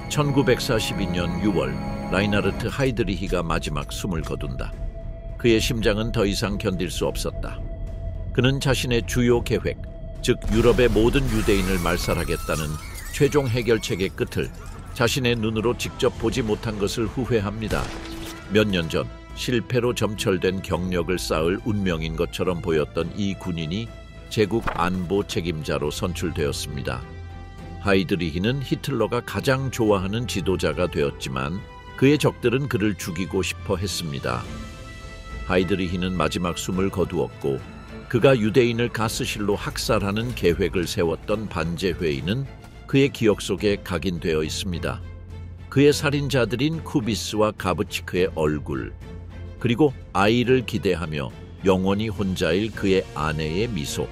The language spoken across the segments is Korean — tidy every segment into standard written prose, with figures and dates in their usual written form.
1942년 6월 라인하르트 하이드리히가 마지막 숨을 거둔다. 그의 심장은 더 이상 견딜 수 없었다. 그는 자신의 주요 계획, 즉 유럽의 모든 유대인을 말살하겠다는 최종 해결책의 끝을 자신의 눈으로 직접 보지 못한 것을 후회합니다. 몇 년 전 실패로 점철된 경력을 쌓을 운명인 것처럼 보였던 이 군인이 제국 안보 책임자로 선출되었습니다. 하이드리히는 히틀러가 가장 좋아하는 지도자가 되었지만 그의 적들은 그를 죽이고 싶어 했습니다. 하이드리히는 마지막 숨을 거두었고 그가 유대인을 가스실로 학살하는 계획을 세웠던 반제회의는 그의 기억 속에 각인되어 있습니다. 그의 살인자들인 쿠비스와 가브치크의 얼굴, 그리고 아이를 기대하며 영원히 혼자일 그의 아내의 미소.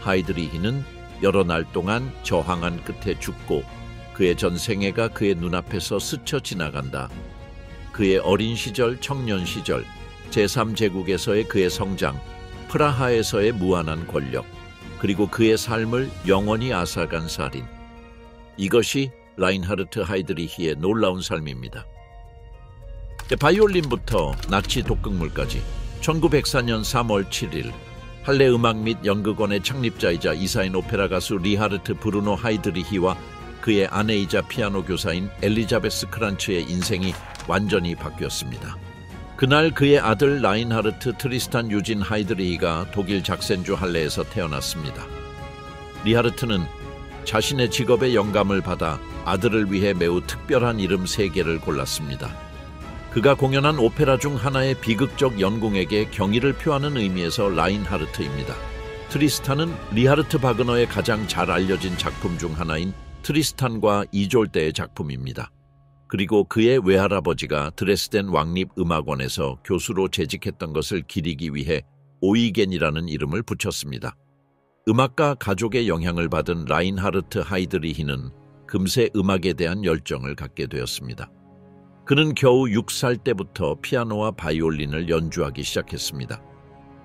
하이드리히는 여러 날 동안 저항한 끝에 죽고 그의 전생애가 그의 눈앞에서 스쳐 지나간다. 그의 어린 시절, 청년 시절, 제3제국에서의 그의 성장, 프라하에서의 무한한 권력, 그리고 그의 삶을 영원히 앗아간 살인. 이것이 라인하르트 하이드리히의 놀라운 삶입니다. 바이올린부터 나치 독극물까지 1904년 3월 7일 할레 음악 및 연극원의 창립자이자 이사인 오페라 가수 리하르트 브루노 하이드리히와 그의 아내이자 피아노 교사인 엘리자베스 크란츠의 인생이 완전히 바뀌었습니다. 그날 그의 아들 라인하르트 트리스탄 유진 하이드리히가 독일 작센주 할레에서 태어났습니다. 리하르트는 자신의 직업에 영감을 받아 아들을 위해 매우 특별한 이름 3개를 골랐습니다. 그가 공연한 오페라 중 하나의 비극적 연궁에게 경의를 표하는 의미에서 라인하르트입니다. 트리스탄은 리하르트 바그너의 가장 잘 알려진 작품 중 하나인 트리스탄과 이졸데의 작품입니다. 그리고 그의 외할아버지가 드레스덴 왕립음악원에서 교수로 재직했던 것을 기리기 위해 오이겐이라는 이름을 붙였습니다. 음악가 가족의 영향을 받은 라인하르트 하이드리히는 금세 음악에 대한 열정을 갖게 되었습니다. 그는 겨우 6살 때부터 피아노와 바이올린을 연주하기 시작했습니다.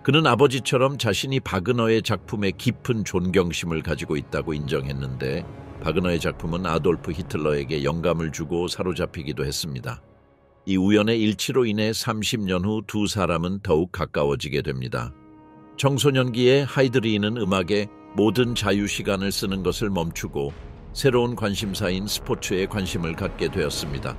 그는 아버지처럼 자신이 바그너의 작품에 깊은 존경심을 가지고 있다고 인정했는데 바그너의 작품은 아돌프 히틀러에게 영감을 주고 사로잡히기도 했습니다. 이 우연의 일치로 인해 30년 후 두 사람은 더욱 가까워지게 됩니다. 청소년기에 하이드리히는 음악에 모든 자유시간을 쓰는 것을 멈추고 새로운 관심사인 스포츠에 관심을 갖게 되었습니다.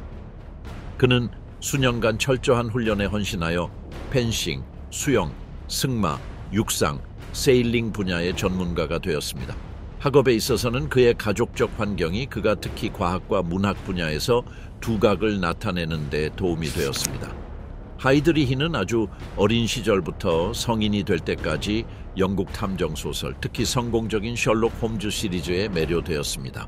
그는 수년간 철저한 훈련에 헌신하여 펜싱, 수영, 승마, 육상, 세일링 분야의 전문가가 되었습니다. 학업에 있어서는 그의 가족적 환경이 그가 특히 과학과 문학 분야에서 두각을 나타내는 데 도움이 되었습니다. 하이드리히는 아주 어린 시절부터 성인이 될 때까지 영국 탐정소설, 특히 성공적인 셜록 홈즈 시리즈에 매료되었습니다.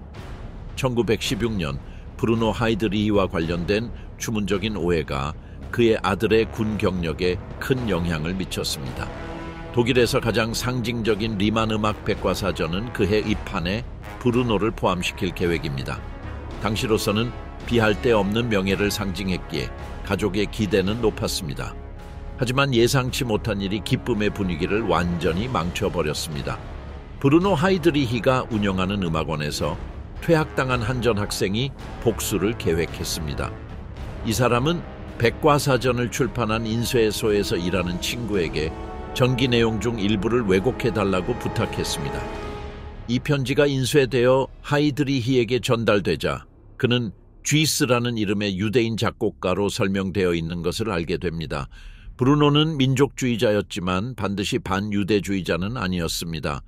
1916년 브루노 하이드리히와 관련된 추문적인 오해가 그의 아들의 군 경력에 큰 영향을 미쳤습니다. 독일에서 가장 상징적인 리만 음악 백과사전은 그해 입판에 브루노를 포함시킬 계획입니다. 당시로서는 비할 데 없는 명예를 상징했기에 가족의 기대는 높았습니다. 하지만 예상치 못한 일이 기쁨의 분위기를 완전히 망쳐버렸습니다. 브루노 하이드리히가 운영하는 음악원에서 퇴학당한 한 전 학생이 복수를 계획했습니다. 이 사람은 백과사전을 출판한 인쇄소에서 일하는 친구에게 전기 내용 중 일부를 왜곡해달라고 부탁했습니다. 이 편지가 인쇄되어 하이드리히에게 전달되자 그는 쥐스라는 이름의 유대인 작곡가로 설명되어 있는 것을 알게 됩니다. 브루노는 민족주의자였지만 반드시 반유대주의자는 아니었습니다.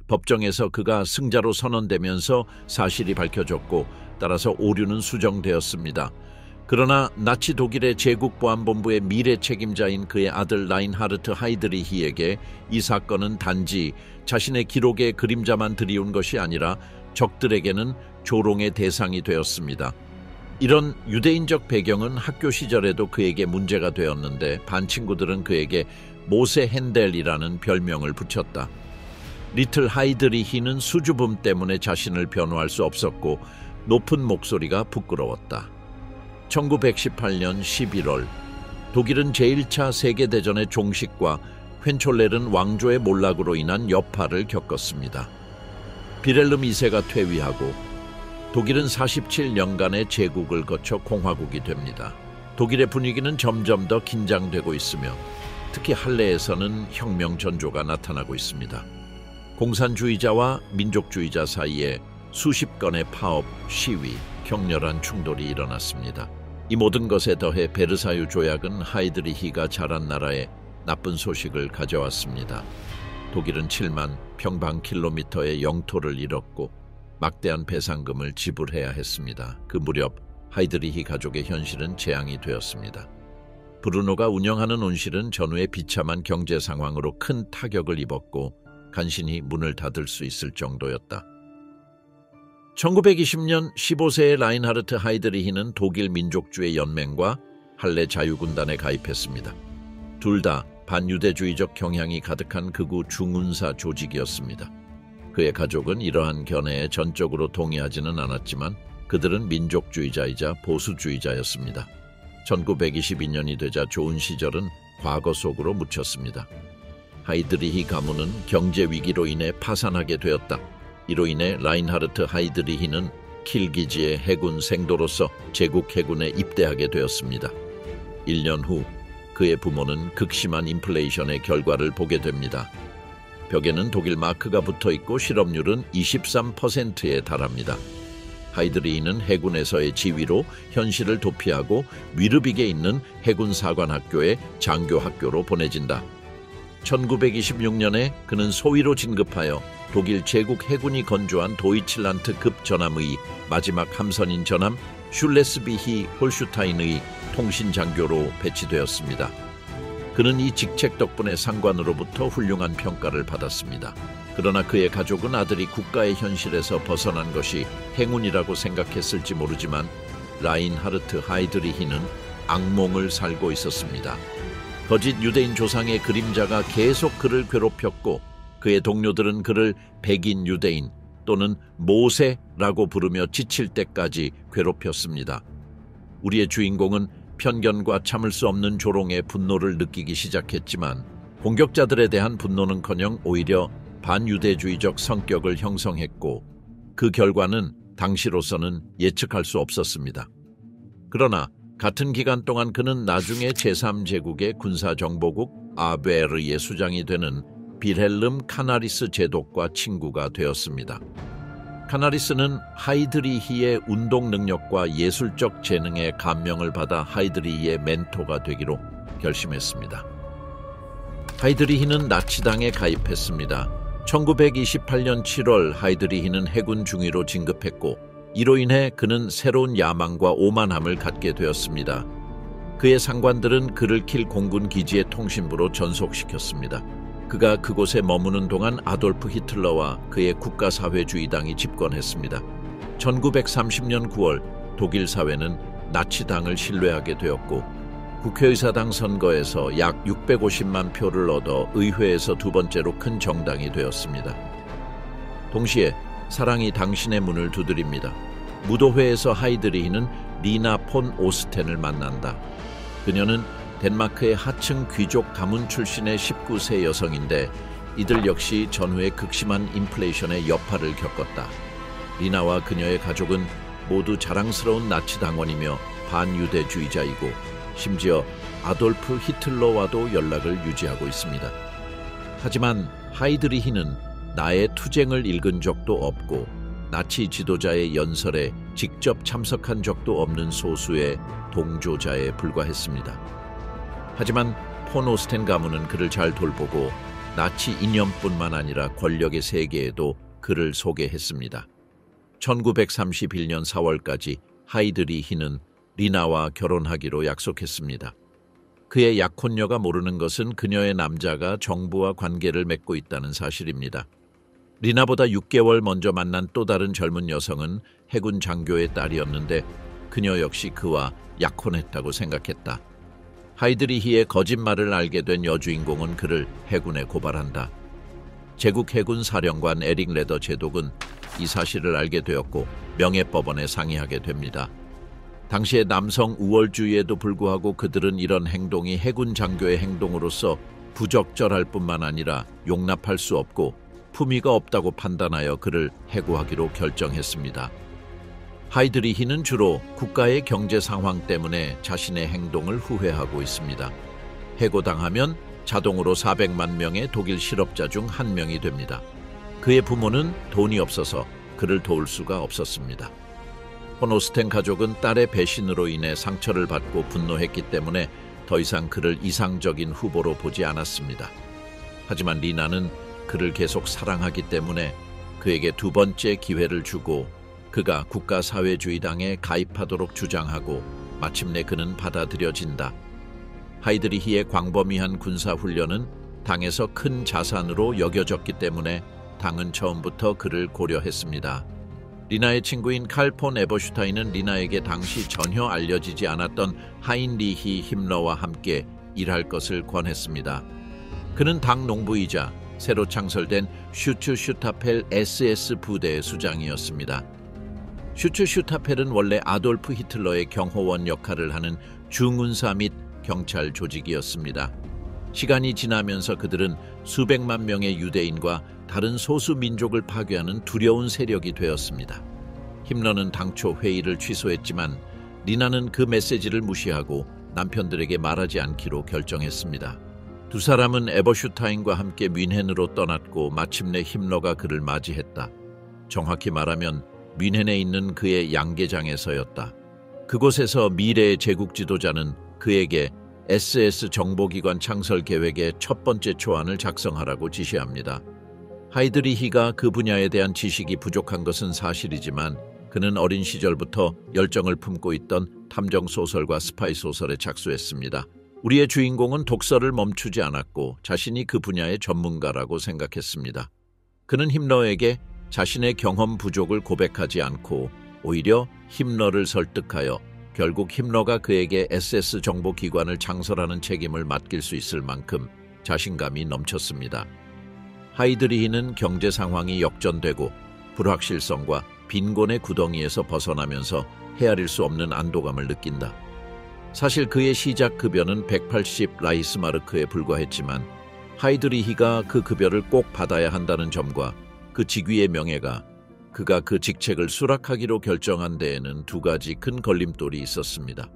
법정에서 그가 승자로 선언되면서 사실이 밝혀졌고 따라서 오류는 수정되었습니다. 그러나 나치 독일의 제국보안본부의 미래 책임자인 그의 아들 라인하르트 하이드리히에게 이 사건은 단지 자신의 기록의 그림자만 드리운 것이 아니라 적들에게는 조롱의 대상이 되었습니다. 이런 유대인적 배경은 학교 시절에도 그에게 문제가 되었는데 반 친구들은 그에게 모세 핸델이라는 별명을 붙였다. 리틀 하이드리히는 수줍음 때문에 자신을 변호할 수 없었고 높은 목소리가 부끄러웠다. 1918년 11월 독일은 제1차 세계대전의 종식과 펜촐레른 왕조의 몰락으로 인한 여파를 겪었습니다. 비렐름 2세가 퇴위하고 독일은 47년간의 제국을 거쳐 공화국이 됩니다. 독일의 분위기는 점점 더 긴장되고 있으며 특히 할레에서는 혁명 전조가 나타나고 있습니다. 공산주의자와 민족주의자 사이에 수십 건의 파업, 시위, 격렬한 충돌이 일어났습니다. 이 모든 것에 더해 베르사유 조약은 하이드리히가 자란 나라에 나쁜 소식을 가져왔습니다. 독일은 7만 평방킬로미터의 영토를 잃었고 막대한 배상금을 지불해야 했습니다. 그 무렵 하이드리히 가족의 현실은 재앙이 되었습니다. 브루노가 운영하는 온실은 전후의 비참한 경제 상황으로 큰 타격을 입었고 간신히 문을 닫을 수 있을 정도였다. 1920년 15세의 라인하르트 하이드리히는 독일 민족주의 연맹과 할레 자유군단에 가입했습니다. 둘 다 반유대주의적 경향이 가득한 극우 중운사 조직이었습니다. 그의 가족은 이러한 견해에 전적으로 동의하지는 않았지만 그들은 민족주의자이자 보수주의자였습니다. 1922년이 되자 좋은 시절은 과거 속으로 묻혔습니다. 하이드리히 가문은 경제 위기로 인해 파산하게 되었다. 이로 인해 라인하르트 하이드리히는 킬기지의 해군 생도로서 제국 해군에 입대하게 되었습니다. 1년 후 그의 부모는 극심한 인플레이션의 결과를 보게 됩니다. 벽에는 독일 마크가 붙어있고 실업률은 23%에 달합니다. 하이드리히는 해군에서의 지위로 현실을 도피하고 위르빅에 있는 해군 사관학교의 장교학교로 보내진다. 1926년에 그는 소위로 진급하여 독일 제국 해군이 건조한 도이칠란트급 전함의 마지막 함선인 전함 슐레스비히 홀슈타인의 통신장교로 배치되었습니다. 그는 이 직책 덕분에 상관으로부터 훌륭한 평가를 받았습니다. 그러나 그의 가족은 아들이 국가의 현실에서 벗어난 것이 행운이라고 생각했을지 모르지만 라인하르트 하이드리히는 악몽을 살고 있었습니다. 거짓 유대인 조상의 그림자가 계속 그를 괴롭혔고 그의 동료들은 그를 백인 유대인 또는 모세라고 부르며 지칠 때까지 괴롭혔습니다. 우리의 주인공은 편견과 참을 수 없는 조롱에 분노를 느끼기 시작했지만 공격자들에 대한 분노는커녕 오히려 반유대주의적 성격을 형성했고 그 결과는 당시로서는 예측할 수 없었습니다. 그러나 같은 기간 동안 그는 나중에 제3제국의 군사정보국 아베르의 수장이 되는 빌헬름 카나리스 제독과 친구가 되었습니다. 카나리스는 하이드리히의 운동 능력과 예술적 재능에 감명을 받아 하이드리히의 멘토가 되기로 결심했습니다. 하이드리히는 나치당에 가입했습니다. 1928년 7월 하이드리히는 해군 중위로 진급했고 이로 인해 그는 새로운 야망과 오만함을 갖게 되었습니다. 그의 상관들은 그를 킬 공군 기지의 통신부로 전속시켰습니다. 그가 그곳에 머무는 동안 아돌프 히틀러와 그의 국가사회주의당이 집권했습니다. 1930년 9월 독일 사회는 나치당을 신뢰하게 되었고 국회의사당 선거에서 약 650만 표를 얻어 의회에서 두 번째로 큰 정당이 되었습니다. 동시에 사랑이 당신의 문을 두드립니다. 무도회에서 하이드리히는 리나 폰 오스텐을 만난다. 그녀는 덴마크의 하층 귀족 가문 출신의 19세 여성인데 이들 역시 전후의 극심한 인플레이션의 여파를 겪었다. 리나와 그녀의 가족은 모두 자랑스러운 나치 당원이며 반유대주의자이고 심지어 아돌프 히틀러와도 연락을 유지하고 있습니다. 하지만 하이드리히는 나의 투쟁을 읽은 적도 없고 나치 지도자의 연설에 직접 참석한 적도 없는 소수의 동조자에 불과했습니다. 하지만 폰 오스텐 가문은 그를 잘 돌보고 나치 이념뿐만 아니라 권력의 세계에도 그를 소개했습니다. 1931년 4월까지 하이드리히는 리나와 결혼하기로 약속했습니다. 그의 약혼녀가 모르는 것은 그녀의 남자가 정부와 관계를 맺고 있다는 사실입니다. 리나보다 6개월 먼저 만난 또 다른 젊은 여성은 해군 장교의 딸이었는데 그녀 역시 그와 약혼했다고 생각했다. 하이드리히의 거짓말을 알게 된 여주인공은 그를 해군에 고발한다. 제국 해군 사령관 에릭 레더 제독은 이 사실을 알게 되었고 명예법원에 상의하게 됩니다. 당시의 남성 우월주의에도 불구하고 그들은 이런 행동이 해군 장교의 행동으로서 부적절할 뿐만 아니라 용납할 수 없고 품위가 없다고 판단하여 그를 해고하기로 결정했습니다. 하이드리히는 주로 국가의 경제 상황 때문에 자신의 행동을 후회하고 있습니다. 해고당하면 자동으로 400만 명의 독일 실업자 중 한 명이 됩니다. 그의 부모는 돈이 없어서 그를 도울 수가 없었습니다. 폰 오스텐 가족은 딸의 배신으로 인해 상처를 받고 분노했기 때문에 더 이상 그를 이상적인 후보로 보지 않았습니다. 하지만 리나는 그를 계속 사랑하기 때문에 그에게 두 번째 기회를 주고 그가 국가사회주의당에 가입하도록 주장하고 마침내 그는 받아들여진다. 하이드리히의 광범위한 군사훈련은 당에서 큰 자산으로 여겨졌기 때문에 당은 처음부터 그를 고려했습니다. 리나의 친구인 칼 폰 에버슈타인은 리나에게 당시 전혀 알려지지 않았던 하인리히 힘러와 함께 일할 것을 권했습니다. 그는 당 농부이자 새로 창설된 슈츠슈타펠 SS 부대의 수장이었습니다. 슈츠슈타펠은 원래 아돌프 히틀러의 경호원 역할을 하는 중군사 및 경찰 조직이었습니다. 시간이 지나면서 그들은 수백만 명의 유대인과 다른 소수 민족을 파괴하는 두려운 세력이 되었습니다. 힘러는 당초 회의를 취소했지만 리나는 그 메시지를 무시하고 남편들에게 말하지 않기로 결정했습니다. 두 사람은 에버슈타인과 함께 뮌헨으로 떠났고 마침내 힘러가 그를 맞이했다. 정확히 말하면 뮌헨에 있는 그의 양계장에서였다. 그곳에서 미래의 제국 지도자는 그에게 SS 정보기관 창설 계획의 첫 번째 초안을 작성하라고 지시합니다. 하이드리히가 그 분야에 대한 지식이 부족한 것은 사실이지만 그는 어린 시절부터 열정을 품고 있던 탐정소설과 스파이소설에 착수했습니다. 우리의 주인공은 독서를 멈추지 않았고 자신이 그 분야의 전문가라고 생각했습니다. 그는 힘러에게 자신의 경험 부족을 고백하지 않고 오히려 힘러를 설득하여 결국 힘러가 그에게 SS 정보기관을 창설하는 책임을 맡길 수 있을 만큼 자신감이 넘쳤습니다. 하이드리히는 경제 상황이 역전되고 불확실성과 빈곤의 구덩이에서 벗어나면서 헤아릴 수 없는 안도감을 느낀다. 사실 그의 시작 급여는 180 라이스마르크에 불과했지만 하이드리히가 그 급여를 꼭 받아야 한다는 점과 그 직위의 명예가 그가 그 직책을 수락하기로 결정한 데에는 두 가지 큰 걸림돌이 있었습니다.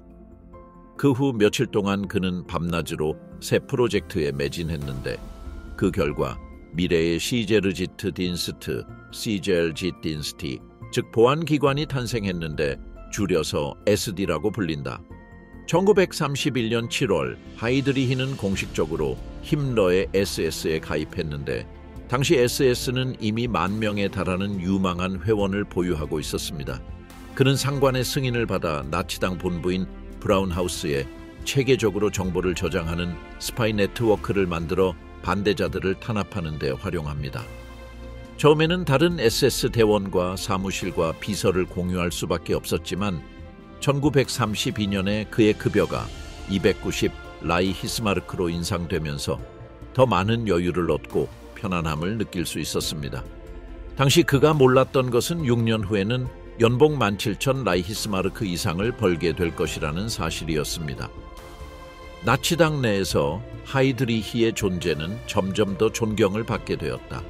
그 후 며칠 동안 그는 밤낮으로 새 프로젝트에 매진했는데 그 결과 미래의 시제르지트 딘스트, 시젤지 딘스티, 즉 보안기관이 탄생했는데 줄여서 SD라고 불린다. 1931년 7월 하이드리히는 공식적으로 힘러의 SS에 가입했는데 당시 SS는 이미 10,000명에 달하는 유망한 회원을 보유하고 있었습니다. 그는 상관의 승인을 받아 나치당 본부인 브라운하우스에 체계적으로 정보를 저장하는 스파이 네트워크를 만들어 반대자들을 탄압하는 데 활용합니다. 처음에는 다른 SS 대원과 사무실과 비서를 공유할 수밖에 없었지만 1932년에 그의 급여가 290 라이 히스마르크로 인상되면서 더 많은 여유를 얻고 편안함을 느낄 수 있었습니다. 당시 그가 몰랐던 것은 6년 후에는 연봉 17,000 라이 히스마르크 이상을 벌게 될 것이라는 사실이었습니다. 나치당 내에서 하이드리히의 존재는 점점 더 존경을 받게 되었다.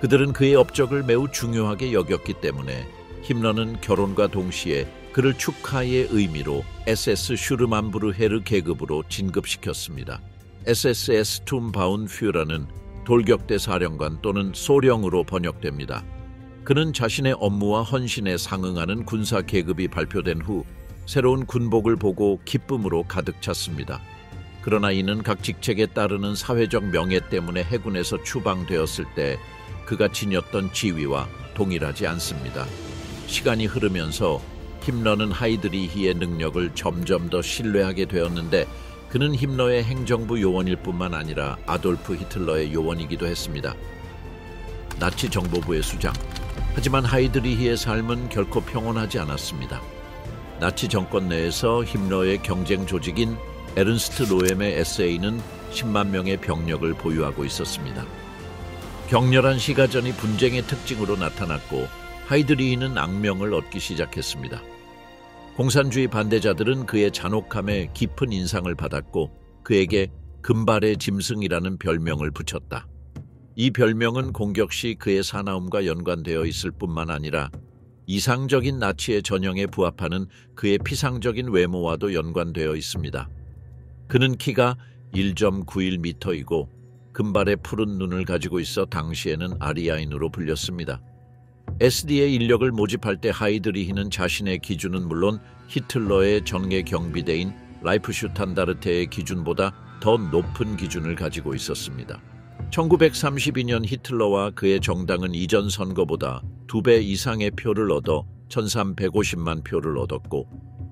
그들은 그의 업적을 매우 중요하게 여겼기 때문에 힘러는 결혼과 동시에 그를 축하의 의미로 SS 슈르만부르헤르 계급으로 진급시켰습니다. SSS 툼바운 퓨러는 돌격대 사령관 또는 소령으로 번역됩니다. 그는 자신의 업무와 헌신에 상응하는 군사 계급이 발표된 후 새로운 군복을 보고 기쁨으로 가득 찼습니다. 그러나 이는 각 직책에 따르는 사회적 명예 때문에 해군에서 추방되었을 때 그가 지녔던 지위와 동일하지 않습니다. 시간이 흐르면서 힘러는 하이드리히의 능력을 점점 더 신뢰하게 되었는데 그는 힘러의 행정부 요원일 뿐만 아니라 아돌프 히틀러의 요원이기도 했습니다. 나치 정보부의 수장. 하지만 하이드리히의 삶은 결코 평온하지 않았습니다. 나치 정권 내에서 힘러의 경쟁 조직인 에른스트 로엠의 SA는 10만 명의 병력을 보유하고 있었습니다. 격렬한 시가전이 분쟁의 특징으로 나타났고 하이드리히는 악명을 얻기 시작했습니다. 공산주의 반대자들은 그의 잔혹함에 깊은 인상을 받았고 그에게 금발의 짐승이라는 별명을 붙였다. 이 별명은 공격 시 그의 사나움과 연관되어 있을 뿐만 아니라 이상적인 나치의 전형에 부합하는 그의 피상적인 외모와도 연관되어 있습니다. 그는 키가 1.91m이고 금발의 푸른 눈을 가지고 있어 당시에는 아리아인으로 불렸습니다. SD의 인력을 모집할 때 하이드리히는 자신의 기준은 물론 히틀러의 정예 경비대인 라이프슈탄다르테의 기준보다 더 높은 기준을 가지고 있었습니다. 1932년 히틀러와 그의 정당은 이전 선거보다 2배 이상의 표를 얻어 1350만 표를 얻었고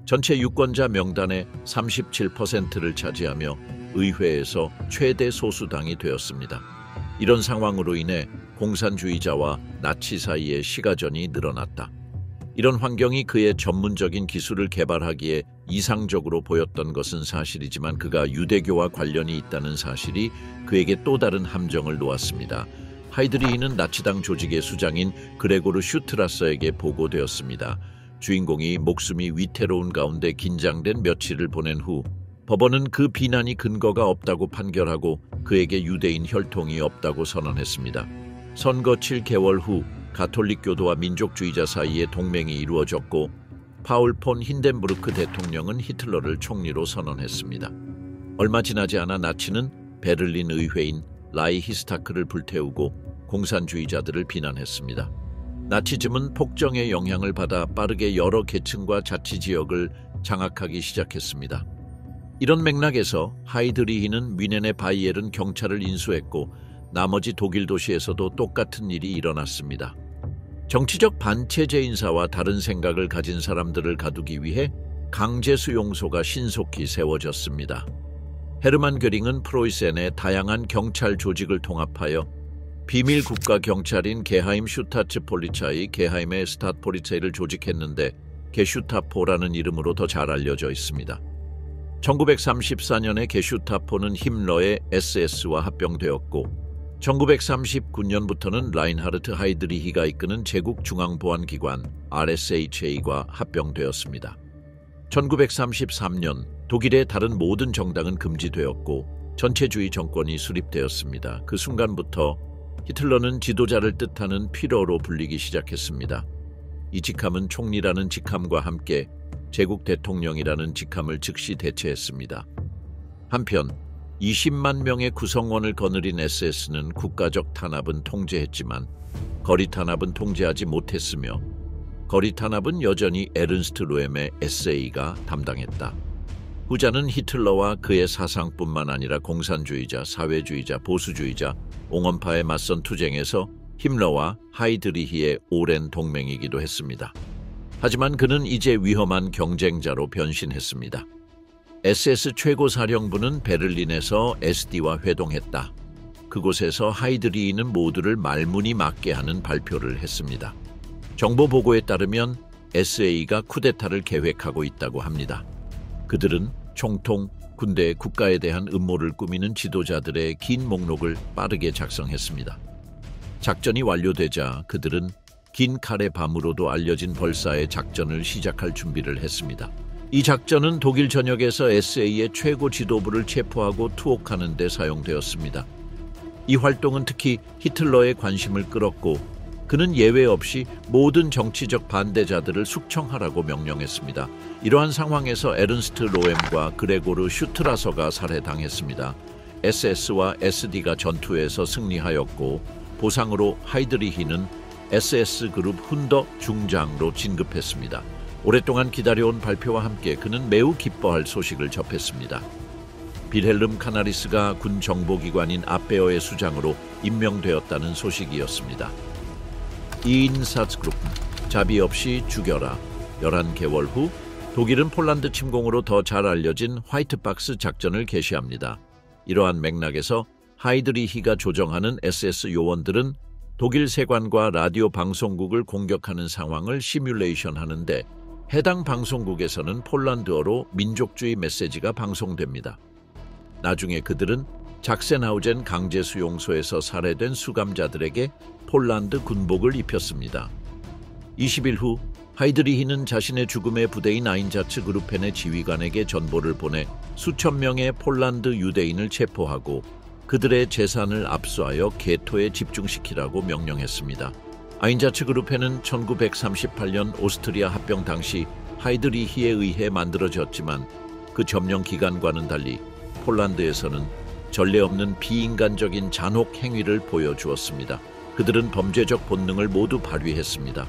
전체 유권자 명단의 37%를 차지하며 의회에서 최대 소수당이 되었습니다. 이런 상황으로 인해 공산주의자와 나치 사이의 시가전이 늘어났다. 이런 환경이 그의 전문적인 기술을 개발하기에 이상적으로 보였던 것은 사실이지만 그가 유대교와 관련이 있다는 사실이 그에게 또 다른 함정을 놓았습니다. 하이드리히는 나치당 조직의 수장인 그레고르 슈트라서에게 보고되었습니다. 주인공이 목숨이 위태로운 가운데 긴장된 며칠을 보낸 후 법원은 그 비난이 근거가 없다고 판결하고 그에게 유대인 혈통이 없다고 선언했습니다. 선거 7개월 후 가톨릭교도와 민족주의자 사이에 동맹이 이루어졌고 파울 폰 힌덴부르크 대통령은 히틀러를 총리로 선언했습니다. 얼마 지나지 않아 나치는 베를린 의회인 라이히스타크를 불태우고 공산주의자들을 비난했습니다. 나치즘은 폭정의 영향을 받아 빠르게 여러 계층과 자치지역을 장악하기 시작했습니다. 이런 맥락에서 하이드리히는 뮌헨의 바이에른 경찰을 인수했고 나머지 독일 도시에서도 똑같은 일이 일어났습니다. 정치적 반체제 인사와 다른 생각을 가진 사람들을 가두기 위해 강제 수용소가 신속히 세워졌습니다. 헤르만 göring은 프로이센의 다양한 경찰 조직을 통합하여 비밀 국가 경찰인 게하임 슈타츠 폴리차이 게하임의 스타트폴리체이를 조직했는데 게슈타포라는 이름으로 더 잘 알려져 있습니다. 1934년에 게슈타포는 힘러의 SS와 합병되었고 1939년부터는 라인하르트 하이드리히가 이끄는 제국중앙보안기관 RSHA과 합병되었습니다. 1933년 독일의 다른 모든 정당은 금지되었고 전체주의 정권이 수립되었습니다. 그 순간부터 히틀러는 지도자를 뜻하는 피러로 불리기 시작했습니다. 이 직함은 총리라는 직함과 함께 제국 대통령이라는 직함을 즉시 대체했습니다. 한편 20만 명의 구성원을 거느린 SS는 국가적 탄압은 통제했지만 거리 탄압은 통제하지 못했으며 거리 탄압은 여전히 에른스트 로엠의 SA가 담당했다. 후자는 히틀러와 그의 사상뿐만 아니라 공산주의자, 사회주의자, 보수주의자, 옹원파에 맞선 투쟁에서 힘러와 하이드리히의 오랜 동맹이기도 했습니다. 하지만 그는 이제 위험한 경쟁자로 변신했습니다. SS 최고사령부는 베를린에서 SD와 회동했다. 그곳에서 하이드리히는 모두를 말문이 막게 하는 발표를 했습니다. 정보 보고에 따르면 SA가 쿠데타를 계획하고 있다고 합니다. 그들은 총통, 군대, 국가에 대한 음모를 꾸미는 지도자들의 긴 목록을 빠르게 작성했습니다. 작전이 완료되자 그들은 긴 칼의 밤으로도 알려진 벌사의 작전을 시작할 준비를 했습니다. 이 작전은 독일 전역에서 SA의 최고 지도부를 체포하고 투옥하는 데 사용되었습니다. 이 활동은 특히 히틀러의 관심을 끌었고 그는 예외 없이 모든 정치적 반대자들을 숙청하라고 명령했습니다. 이러한 상황에서 에른스트 로엠과 그레고르 슈트라서가 살해당했습니다. SS와 SD가 전투에서 승리하였고 보상으로 하이드리히는 SS 그룹 훈더 중장로 진급했습니다. 오랫동안 기다려온 발표와 함께 그는 매우 기뻐할 소식을 접했습니다. 빌헬름 카나리스가 군 정보기관인 아베어의 수장으로 임명되었다는 소식이었습니다. 이인사츠그룹은 자비 없이 죽여라. 11개월 후 독일은 폴란드 침공으로 더 잘 알려진 화이트박스 작전을 개시합니다. 이러한 맥락에서 하이드리히가 조정하는 SS 요원들은 독일 세관과 라디오 방송국을 공격하는 상황을 시뮬레이션하는데 해당 방송국에서는 폴란드어로 민족주의 메시지가 방송됩니다. 나중에 그들은 작센하우젠 강제 수용소에서 살해된 수감자들에게 폴란드 군복을 입혔습니다. 20일 후 하이드리히는 자신의 죽음의 부대인 아인자츠 그루펜의 지휘관에게 전보를 보내 수천 명의 폴란드 유대인을 체포하고 그들의 재산을 압수하여 개토에 집중시키라고 명령했습니다. 아인자츠 그룹회는 1938년 오스트리아 합병 당시 하이드리히에 의해 만들어졌지만 그 점령 기간과는 달리 폴란드에서는 전례 없는 비인간적인 잔혹 행위를 보여주었습니다. 그들은 범죄적 본능을 모두 발휘했습니다.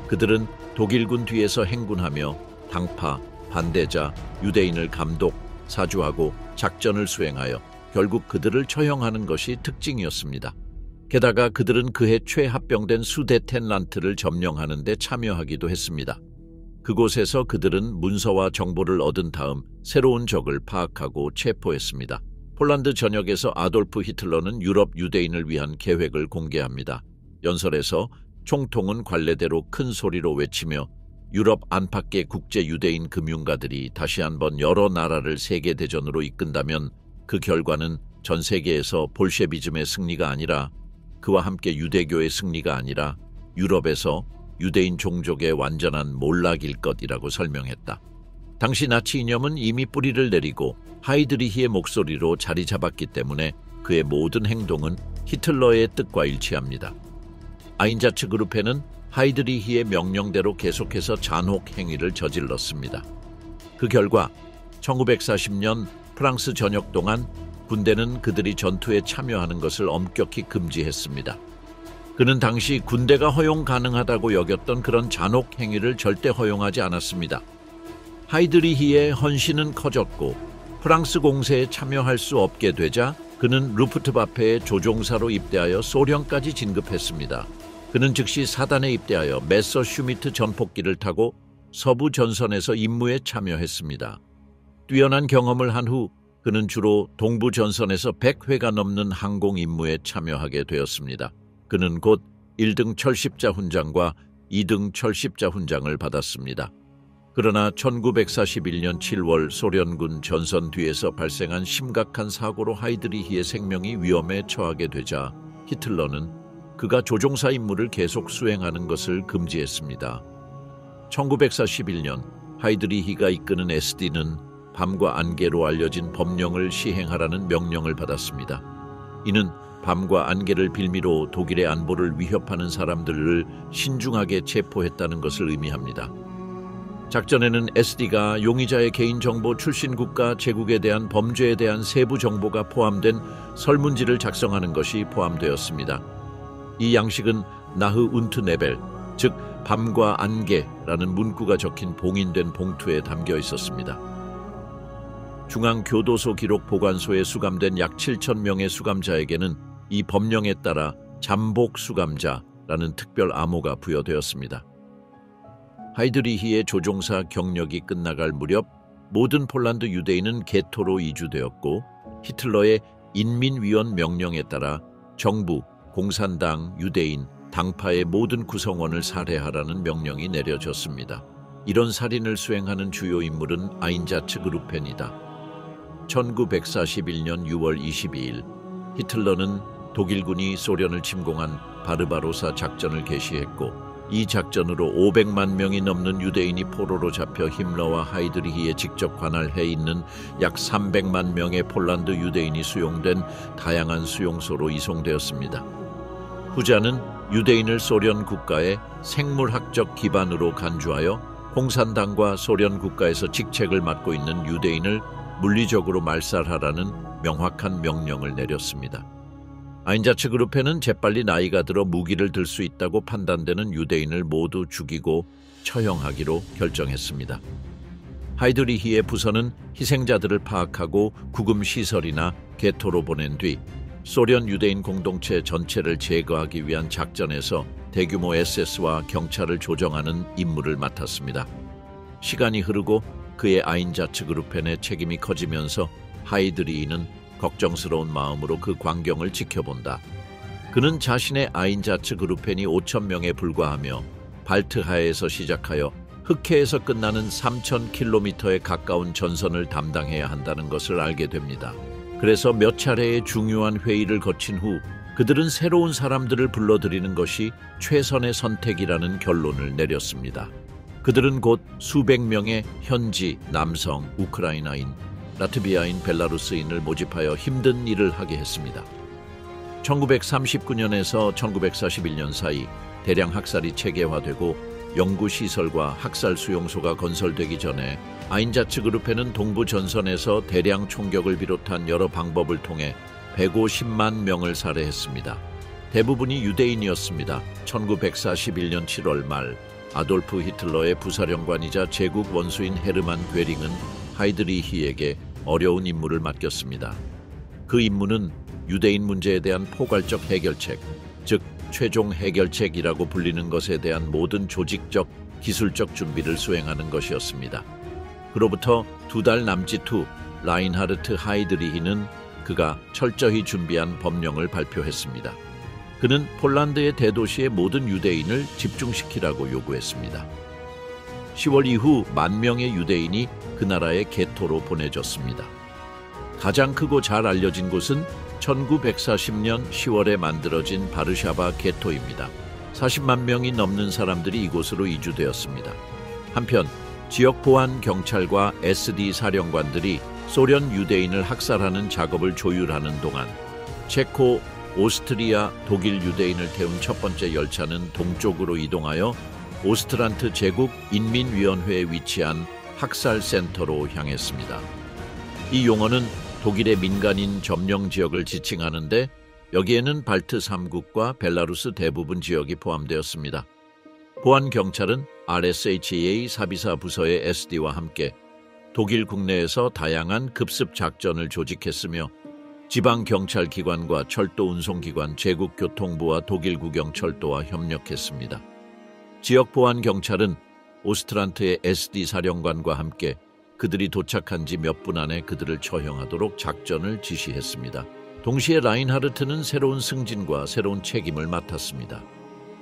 그들은 독일군 뒤에서 행군하며 당파, 반대자, 유대인을 감독, 사주하고 작전을 수행하여 결국 그들을 처형하는 것이 특징이었습니다. 게다가 그들은 그해 최합병된 수데텐란트를 점령하는 데 참여하기도 했습니다. 그곳에서 그들은 문서와 정보를 얻은 다음 새로운 적을 파악하고 체포했습니다. 폴란드 전역에서 아돌프 히틀러는 유럽 유대인을 위한 계획을 공개합니다. 연설에서 총통은 관례대로 큰 소리로 외치며 유럽 안팎의 국제 유대인 금융가들이 다시 한번 여러 나라를 세계대전으로 이끈다면 그 결과는 전 세계에서 볼셰비즘의 승리가 아니라 그와 함께 유대교의 승리가 아니라 유럽에서 유대인 종족의 완전한 몰락일 것이라고 설명했다. 당시 나치 이념은 이미 뿌리를 내리고 하이드리히의 목소리로 자리 잡았기 때문에 그의 모든 행동은 히틀러의 뜻과 일치합니다. 아인자츠 그룹회는 하이드리히의 명령대로 계속해서 잔혹 행위를 저질렀습니다. 그 결과 1940년 프랑스 전역 동안 군대는 그들이 전투에 참여하는 것을 엄격히 금지했습니다. 그는 당시 군대가 허용 가능하다고 여겼던 그런 잔혹 행위를 절대 허용하지 않았습니다. 하이드리히의 헌신은 커졌고 프랑스 공세에 참여할 수 없게 되자 그는 루프트바페의 조종사로 입대하여 소련까지 진급했습니다. 그는 즉시 사단에 입대하여 메서 슈미트 전폭기를 타고 서부 전선에서 임무에 참여했습니다. 뛰어난 경험을 한 후 그는 주로 동부 전선에서 100회가 넘는 항공 임무에 참여하게 되었습니다. 그는 곧 1등 철십자 훈장과 2등 철십자 훈장을 받았습니다. 그러나 1941년 7월 소련군 전선 뒤에서 발생한 심각한 사고로 하이드리히의 생명이 위험에 처하게 되자 히틀러는 그가 조종사 임무를 계속 수행하는 것을 금지했습니다. 1941년 하이드리히가 이끄는 SD는 밤과 안개로 알려진 법령을 시행하라는 명령을 받았습니다. 이는 밤과 안개를 빌미로 독일의 안보를 위협하는 사람들을 신중하게 체포했다는 것을 의미합니다. 작전에는 SD가 용의자의 개인정보 출신 국가 제국에 대한 범죄에 대한 세부 정보가 포함된 설문지를 작성하는 것이 포함되었습니다. 이 양식은 나흐 운트 네벨, 즉 밤과 안개라는 문구가 적힌 봉인된 봉투에 담겨 있었습니다. 중앙교도소 기록 보관소에 수감된 약 7,000명의 수감자에게는 이 법령에 따라 잠복 수감자라는 특별 암호가 부여되었습니다. 하이드리히의 조종사 경력이 끝나갈 무렵 모든 폴란드 유대인은 게토로 이주되었고 히틀러의 인민위원 명령에 따라 정부, 공산당, 유대인, 당파의 모든 구성원을 살해하라는 명령이 내려졌습니다. 이런 살인을 수행하는 주요 인물은 아인자츠 그룹펜이다. 1941년 6월 22일 히틀러는 독일군이 소련을 침공한 바르바로사 작전을 개시했고 이 작전으로 500만 명이 넘는 유대인이 포로로 잡혀 힘러와 하이드리히에 직접 관할해 있는 약 300만 명의 폴란드 유대인이 수용된 다양한 수용소로 이송되었습니다. 후자는 유대인을 소련 국가의 생물학적 기반으로 간주하여 공산당과 소련 국가에서 직책을 맡고 있는 유대인을 물리적으로 말살하라는 명확한 명령을 내렸습니다. 아인자츠 그룹회는 재빨리 나이가 들어 무기를 들 수 있다고 판단되는 유대인을 모두 죽이고 처형하기로 결정했습니다. 하이드리히의 부서는 희생자들을 파악하고 구금시설이나 게토로 보낸 뒤 소련 유대인 공동체 전체를 제거하기 위한 작전에서 대규모 SS와 경찰을 조정하는 임무를 맡았습니다. 시간이 흐르고 그의 아인자츠 그룹펜의 책임이 커지면서 하이드리히는 걱정스러운 마음으로 그 광경을 지켜본다. 그는 자신의 아인자츠 그룹펜이 5,000명에 불과하며 발트하에서 시작하여 흑해에서 끝나는 3,000km에 가까운 전선을 담당해야 한다는 것을 알게 됩니다. 그래서 몇 차례의 중요한 회의를 거친 후 그들은 새로운 사람들을 불러들이는 것이 최선의 선택이라는 결론을 내렸습니다. 그들은 곧 수백 명의 현지 남성 우크라이나인, 라트비아인, 벨라루스인을 모집하여 힘든 일을 하게 했습니다. 1939년에서 1941년 사이 대량 학살이 체계화되고 연구시설과 학살 수용소가 건설되기 전에 아인자츠그룹회는 동부 전선에서 대량 총격을 비롯한 여러 방법을 통해 150만 명을 살해했습니다. 대부분이 유대인이었습니다. 1941년 7월 말 아돌프 히틀러의 부사령관이자 제국 원수인 헤르만 괴링은 하이드리히에게 어려운 임무를 맡겼습니다. 그 임무는 유대인 문제에 대한 포괄적 해결책, 즉 최종 해결책이라고 불리는 것에 대한 모든 조직적, 기술적 준비를 수행하는 것이었습니다. 그로부터 2달 남짓 후 라인하르트 하이드리히는 그가 철저히 준비한 법령을 발표했습니다. 그는 폴란드의 대도시의 모든 유대인을 집중시키라고 요구했습니다. 10월 이후 10,000명의 유대인이 그 나라의 게토로 보내졌습니다. 가장 크고 잘 알려진 곳은 1940년 10월에 만들어진 바르샤바 게토입니다. 40만 명이 넘는 사람들이 이곳으로 이주되었습니다. 한편 지역 보안 경찰과 SD 사령관들이 소련 유대인을 학살하는 작업을 조율하는 동안 체코, 오스트리아, 독일 유대인을 태운 첫 번째 열차는 동쪽으로 이동하여 오스트란트 제국 인민위원회에 위치한 학살센터로 향했습니다. 이 용어는 독일의 민간인 점령 지역을 지칭하는데 여기에는 발트 3국과 벨라루스 대부분 지역이 포함되었습니다. 보안 경찰은 RSHA 사비사 부서의 SD와 함께 독일 국내에서 다양한 급습 작전을 조직했으며 지방 경찰 기관과 철도 운송기관, 제국 교통부와 독일 국영철도와 협력했습니다. 지역 보안 경찰은 오스트란트의 SD 사령관과 함께 그들이 도착한 지 몇 분 안에 그들을 처형하도록 작전을 지시했습니다. 동시에 라인하르트는 새로운 승진과 새로운 책임을 맡았습니다.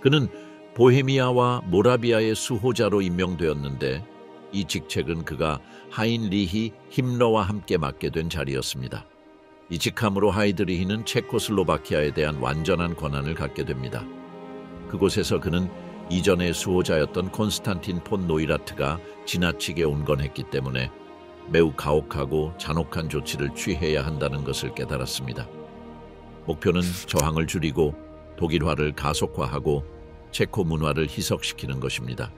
그는 보헤미아와 모라비아의 수호자로 임명되었는데 이 직책은 그가 하인리히 힘러와 함께 맡게 된 자리였습니다. 이 직함으로 하이드리히는 체코슬로바키아에 대한 완전한 권한을 갖게 됩니다. 그곳에서 그는 이전의 수호자였던 콘스탄틴 폰 노이라트가 지나치게 온건했기 때문에 매우 가혹하고 잔혹한 조치를 취해야 한다는 것을 깨달았습니다. 목표는 저항을 줄이고 독일화를 가속화하고 체코 문화를 희석시키는 것입니다.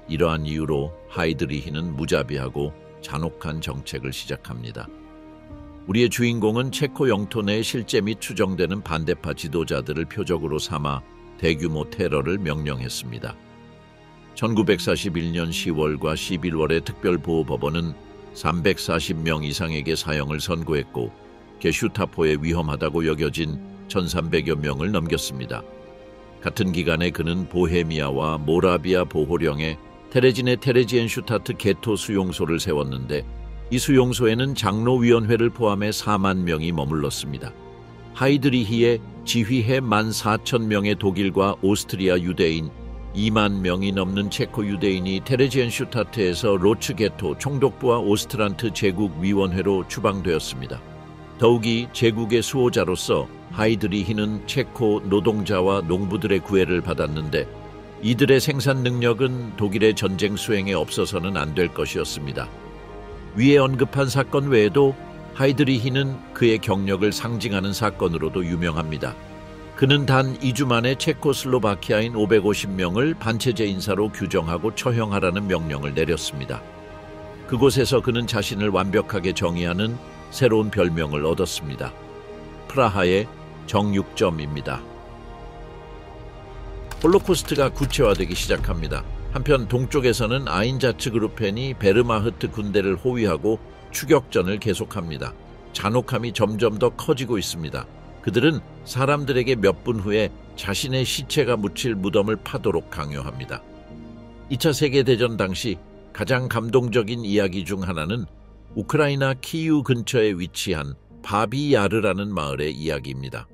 이러한 이유로 하이드리히는 무자비하고 잔혹한 정책을 시작합니다. 우리의 주인공은 체코 영토 내 실제 및 추정되는 반대파 지도자들을 표적으로 삼아 대규모 테러를 명령했습니다. 1941년 10월과 11월에 특별보호법원은 340명 이상에게 사형을 선고했고 게슈타포에 위험하다고 여겨진 1,300여 명을 넘겼습니다. 같은 기간에 그는 보헤미아와 모라비아 보호령에 테레진의 테레지엔슈타트 게토 수용소를 세웠는데 이 수용소에는 장로위원회를 포함해 4만 명이 머물렀습니다. 하이드리히의 지휘해 14,000명의 독일과 오스트리아 유대인, 2만 명이 넘는 체코 유대인이 테레지엔슈타트에서 로츠 게토 총독부와 오스트란트 제국위원회로 추방되었습니다. 더욱이 제국의 수호자로서 하이드리히는 체코 노동자와 농부들의 구애를 받았는데 이들의 생산 능력은 독일의 전쟁 수행에 없어서는 안 될 것이었습니다. 위에 언급한 사건 외에도 하이드리히는 그의 경력을 상징하는 사건으로도 유명합니다. 그는 단 2주 만에 체코슬로바키아인 550명을 반체제 인사로 규정하고 처형하라는 명령을 내렸습니다. 그곳에서 그는 자신을 완벽하게 정의하는 새로운 별명을 얻었습니다. 프라하의 정육점입니다. 홀로코스트가 구체화되기 시작합니다. 한편 동쪽에서는 아인자츠그루펜이 베르마흐트 군대를 호위하고 추격전을 계속합니다. 잔혹함이 점점 더 커지고 있습니다. 그들은 사람들에게 몇 분 후에 자신의 시체가 묻힐 무덤을 파도록 강요합니다. 2차 세계대전 당시 가장 감동적인 이야기 중 하나는 우크라이나 키이우 근처에 위치한 바비야르라는 마을의 이야기입니다.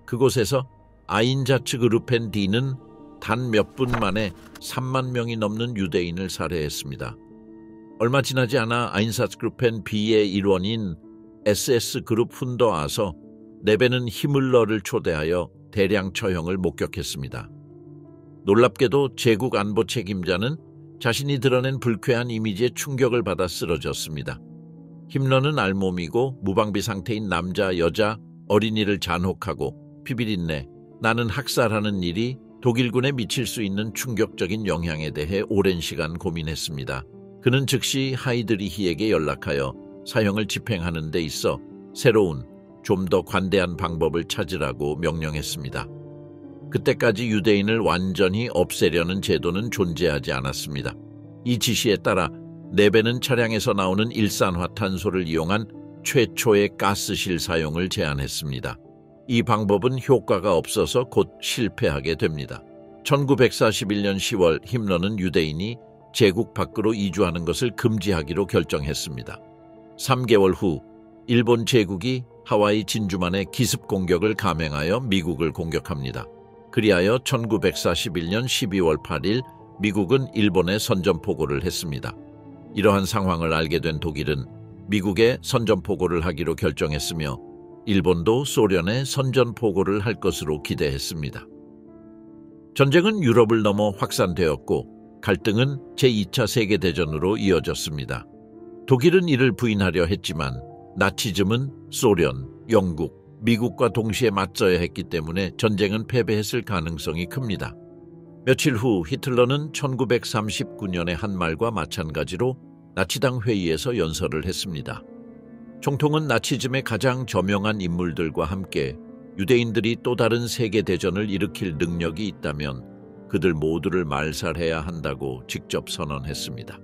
그곳에서 아인자츠그루펜 D는 단 몇 분 만에 3만 명이 넘는 유대인을 살해했습니다. 얼마 지나지 않아 아인사츠그루펜 B의 일원인 SS그룹 훈더아서 네베는 히물러를 초대하여 대량 처형을 목격했습니다. 놀랍게도 제국 안보 책임자는 자신이 드러낸 불쾌한 이미지에 충격을 받아 쓰러졌습니다. 힘러는 알몸이고 무방비 상태인 남자, 여자, 어린이를 잔혹하고 피비린내, 나는 학살하는 일이 독일군에 미칠 수 있는 충격적인 영향에 대해 오랜 시간 고민했습니다. 그는 즉시 하이드리히에게 연락하여 사형을 집행하는 데 있어 새로운, 좀 더 관대한 방법을 찾으라고 명령했습니다. 그때까지 유대인을 완전히 없애려는 제도는 존재하지 않았습니다. 이 지시에 따라 네베는 차량에서 나오는 일산화탄소를 이용한 최초의 가스실 사용을 제안했습니다. 이 방법은 효과가 없어서 곧 실패하게 됩니다. 1941년 10월 힘러는 유대인이 제국 밖으로 이주하는 것을 금지하기로 결정했습니다. 3개월 후 일본 제국이 하와이 진주만의 기습 공격을 감행하여 미국을 공격합니다. 그리하여 1941년 12월 8일 미국은 일본에 선전포고를 했습니다. 이러한 상황을 알게 된 독일은 미국에 선전포고를 하기로 결정했으며 일본도 소련에 선전포고를 할 것으로 기대했습니다. 전쟁은 유럽을 넘어 확산되었고 갈등은 제2차 세계대전으로 이어졌습니다. 독일은 이를 부인하려 했지만 나치즘은 소련, 영국, 미국과 동시에 맞서야 했기 때문에 전쟁은 패배했을 가능성이 큽니다. 며칠 후 히틀러는 1939년의 한 말과 마찬가지로 나치당 회의에서 연설을 했습니다. 총통은 나치즘의 가장 저명한 인물들과 함께 유대인들이 또 다른 세계대전을 일으킬 능력이 있다면 그들 모두를 말살해야 한다고 직접 선언했습니다.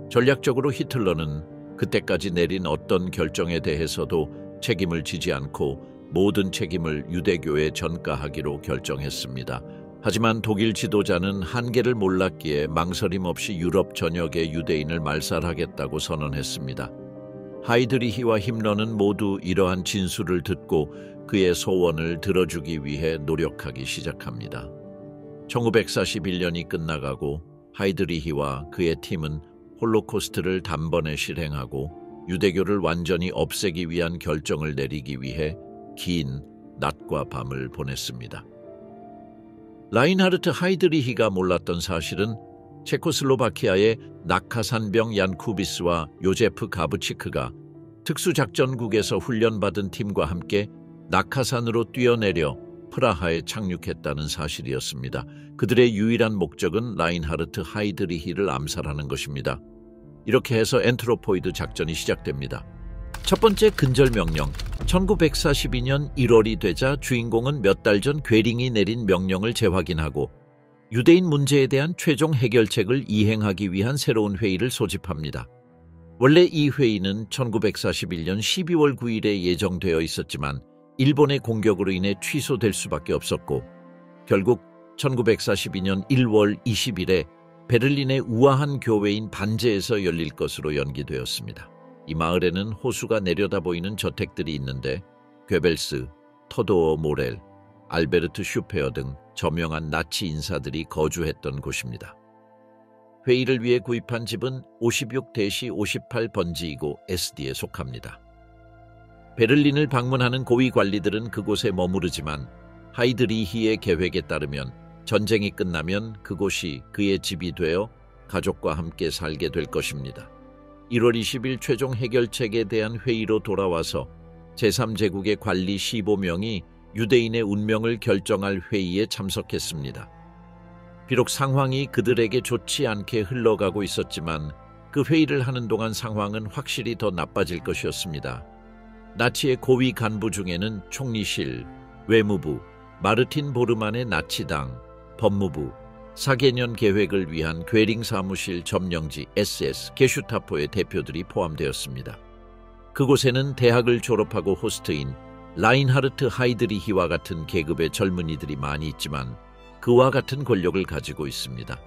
전략적으로 히틀러는 그때까지 내린 어떤 결정에 대해서도 책임을 지지 않고 모든 책임을 유대교에 전가하기로 결정했습니다. 하지만 독일 지도자는 한계를 몰랐기에 망설임 없이 유럽 전역의 유대인을 말살하겠다고 선언했습니다. 하이드리히와 힘러는 모두 이러한 진술을 듣고 그의 소원을 들어주기 위해 노력하기 시작합니다. 1941년이 끝나가고 하이드리히와 그의 팀은 홀로코스트를 단번에 실행하고 유대교를 완전히 없애기 위한 결정을 내리기 위해 긴 낮과 밤을 보냈습니다. 라인하르트 하이드리히가 몰랐던 사실은 체코슬로바키아의 낙하산병 얀쿠비스와 요제프 가브치크가 특수작전국에서 훈련받은 팀과 함께 낙하산으로 뛰어내려 프라하에 착륙했다는 사실이었습니다. 그들의 유일한 목적은 라인하르트 하이드리히를 암살하는 것입니다. 이렇게 해서 엔트로포이드 작전이 시작됩니다. 첫 번째 근절 명령, 1942년 1월이 되자 주인공은 몇 달 전 괴링이 내린 명령을 재확인하고 유대인 문제에 대한 최종 해결책을 이행하기 위한 새로운 회의를 소집합니다. 원래 이 회의는 1941년 12월 9일에 예정되어 있었지만 일본의 공격으로 인해 취소될 수밖에 없었고 결국 1942년 1월 20일에 베를린의 우아한 교회인 반제에서 열릴 것으로 연기되었습니다. 이 마을에는 호수가 내려다 보이는 저택들이 있는데 괴벨스, 터도어 모렐, 알베르트 슈페어 등 저명한 나치 인사들이 거주했던 곳입니다. 회의를 위해 구입한 집은 56-58번지이고 SD에 속합니다. 베를린을 방문하는 고위 관리들은 그곳에 머무르지만 하이드리히의 계획에 따르면 전쟁이 끝나면 그곳이 그의 집이 되어 가족과 함께 살게 될 것입니다. 1월 20일 최종 해결책에 대한 회의로 돌아와서 제3제국의 관리 15명이 유대인의 운명을 결정할 회의에 참석했습니다. 비록 상황이 그들에게 좋지 않게 흘러가고 있었지만 그 회의를 하는 동안 상황은 확실히 더 나빠질 것이었습니다. 나치의 고위 간부 중에는 총리실, 외무부, 마르틴 보르만의 나치당, 법무부, 4개년 계획을 위한 괴링 사무실 점령지 SS 게슈타포의 대표들이 포함되었습니다. 그곳에는 대학을 졸업하고 호스트인 라인하르트 하이드리히와 같은 계급의 젊은이들이 많이 있지만 그와 같은 권력을 가지고 있습니다.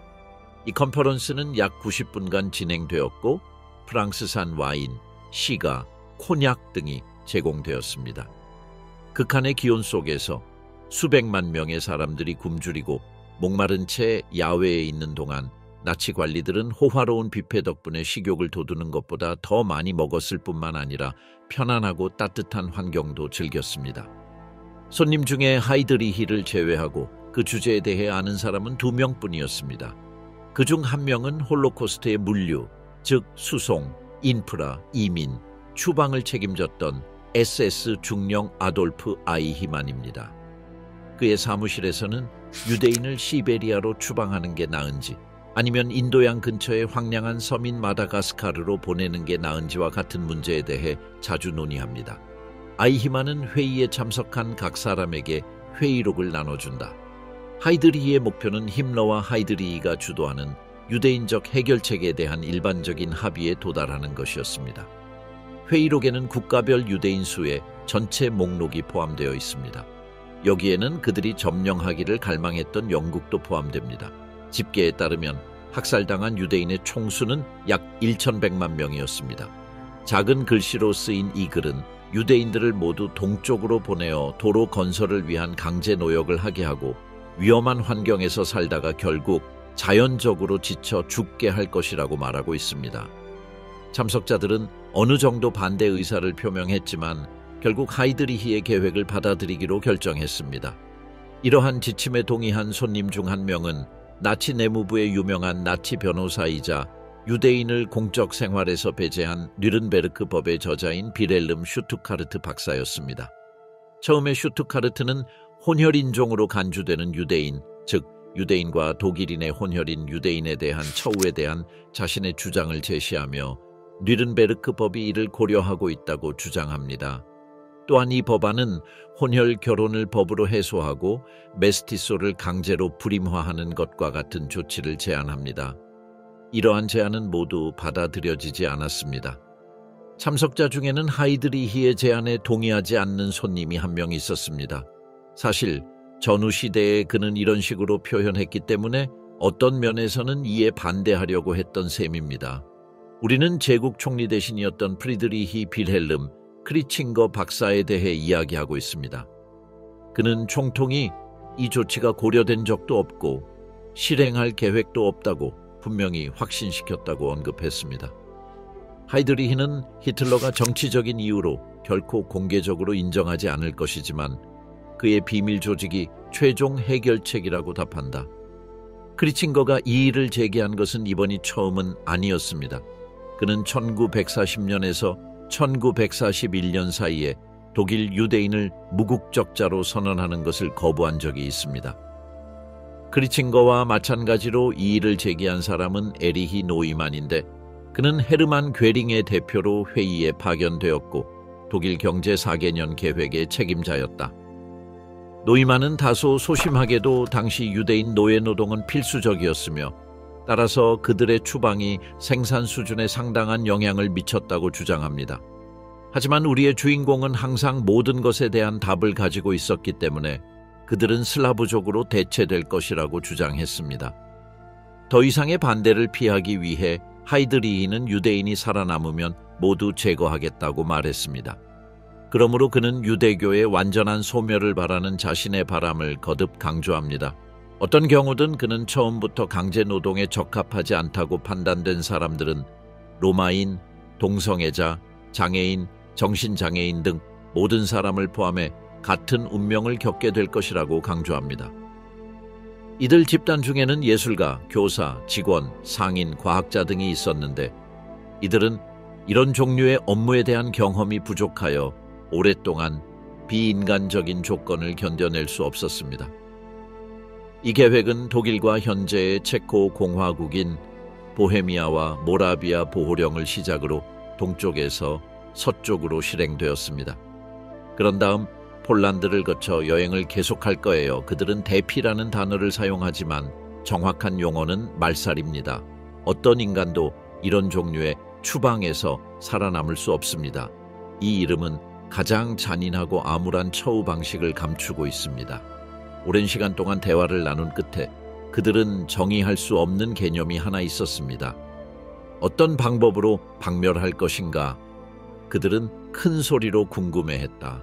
이 컨퍼런스는 약 90분간 진행되었고 프랑스산 와인, 시가, 콘약 등이 제공되었습니다. 극한의 기온 속에서 수백만 명의 사람들이 굶주리고 목마른 채 야외에 있는 동안 나치 관리들은 호화로운 뷔페 덕분에 식욕을 돋우는 것보다 더 많이 먹었을 뿐만 아니라 편안하고 따뜻한 환경도 즐겼습니다. 손님 중에 하이드리히를 제외하고 그 주제에 대해 아는 사람은 2명뿐이었습니다. 그중 1명은 홀로코스트의 물류, 즉 수송, 인프라, 이민, 추방을 책임졌던 SS 중령 아돌프 아이히만입니다. 그의 사무실에서는 유대인을 시베리아로 추방하는 게 나은지 아니면 인도양 근처의 황량한 섬인 마다가스카르로 보내는 게 나은지와 같은 문제에 대해 자주 논의합니다. 아이히만은 회의에 참석한 각 사람에게 회의록을 나눠준다. 하이드리히의 목표는 힘러와 하이드리히가 주도하는 유대인적 해결책에 대한 일반적인 합의에 도달하는 것이었습니다. 회의록에는 국가별 유대인 수의 전체 목록이 포함되어 있습니다. 여기에는 그들이 점령하기를 갈망했던 영국도 포함됩니다. 집계에 따르면 학살당한 유대인의 총수는 약 1,100만 명이었습니다. 작은 글씨로 쓰인 이 글은 유대인들을 모두 동쪽으로 보내어 도로 건설을 위한 강제 노역을 하게 하고 위험한 환경에서 살다가 결국 자연적으로 지쳐 죽게 할 것이라고 말하고 있습니다. 참석자들은 어느 정도 반대 의사를 표명했지만 결국 하이드리히의 계획을 받아들이기로 결정했습니다. 이러한 지침에 동의한 손님 중 한 명은 나치 내무부의 유명한 나치 변호사이자 유대인을 공적 생활에서 배제한 뉘른베르크 법의 저자인 빌헬름 슈투카르트 박사였습니다. 처음에 슈투카르트는 혼혈인종으로 간주되는 유대인, 즉 유대인과 독일인의 혼혈인 유대인에 대한 처우에 대한 자신의 주장을 제시하며 뉘른베르크 법이 이를 고려하고 있다고 주장합니다. 또한 이 법안은 혼혈 결혼을 법으로 해소하고 메스티소를 강제로 불임화하는 것과 같은 조치를 제안합니다. 이러한 제안은 모두 받아들여지지 않았습니다. 참석자 중에는 하이드리히의 제안에 동의하지 않는 손님이 한 명 있었습니다. 사실 전후 시대에 그는 이런 식으로 표현했기 때문에 어떤 면에서는 이에 반대하려고 했던 셈입니다. 우리는 제국 총리 대신이었던 프리드리히 빌헬름 크리칭거 박사에 대해 이야기하고 있습니다. 그는 총통이 이 조치가 고려된 적도 없고 실행할 계획도 없다고 분명히 확신시켰다고 언급했습니다. 하이드리히는 히틀러가 정치적인 이유로 결코 공개적으로 인정하지 않을 것이지만 그의 비밀 조직이 최종 해결책이라고 답한다. 크리칭거가 이 일을 제기한 것은 이번이 처음은 아니었습니다. 그는 1940년에서 1941년 사이에 독일 유대인을 무국적자로 선언하는 것을 거부한 적이 있습니다. 크리칭거와 마찬가지로 이 일을 제기한 사람은 에리히 노이만인데 그는 헤르만 괴링의 대표로 회의에 파견되었고 독일 경제 4개년 계획의 책임자였다. 노이만은 다소 소심하게도 당시 유대인 노예노동은 필수적이었으며 따라서 그들의 추방이 생산 수준에 상당한 영향을 미쳤다고 주장합니다. 하지만 우리의 주인공은 항상 모든 것에 대한 답을 가지고 있었기 때문에 그들은 슬라브족으로 대체될 것이라고 주장했습니다. 더 이상의 반대를 피하기 위해 하이드리히는 유대인이 살아남으면 모두 제거하겠다고 말했습니다. 그러므로 그는 유대교의 완전한 소멸을 바라는 자신의 바람을 거듭 강조합니다. 어떤 경우든 그는 처음부터 강제노동에 적합하지 않다고 판단된 사람들은 로마인, 동성애자, 장애인, 정신장애인 등 모든 사람을 포함해 같은 운명을 겪게 될 것이라고 강조합니다. 이들 집단 중에는 예술가, 교사, 직원, 상인, 과학자 등이 있었는데 이들은 이런 종류의 업무에 대한 경험이 부족하여 오랫동안 비인간적인 조건을 견뎌낼 수 없었습니다. 이 계획은 독일과 현재의 체코 공화국인 보헤미아와 모라비아 보호령을 시작으로 동쪽에서 서쪽으로 실행되었습니다. 그런 다음 폴란드를 거쳐 여행을 계속할 거예요. 그들은 대피라는 단어를 사용하지만 정확한 용어는 말살입니다. 어떤 인간도 이런 종류의 추방에서 살아남을 수 없습니다. 이 이름은 가장 잔인하고 암울한 처우 방식을 감추고 있습니다. 오랜 시간 동안 대화를 나눈 끝에 그들은 정의할 수 없는 개념이 하나 있었습니다. 어떤 방법으로 박멸할 것인가? 그들은 큰 소리로 궁금해했다.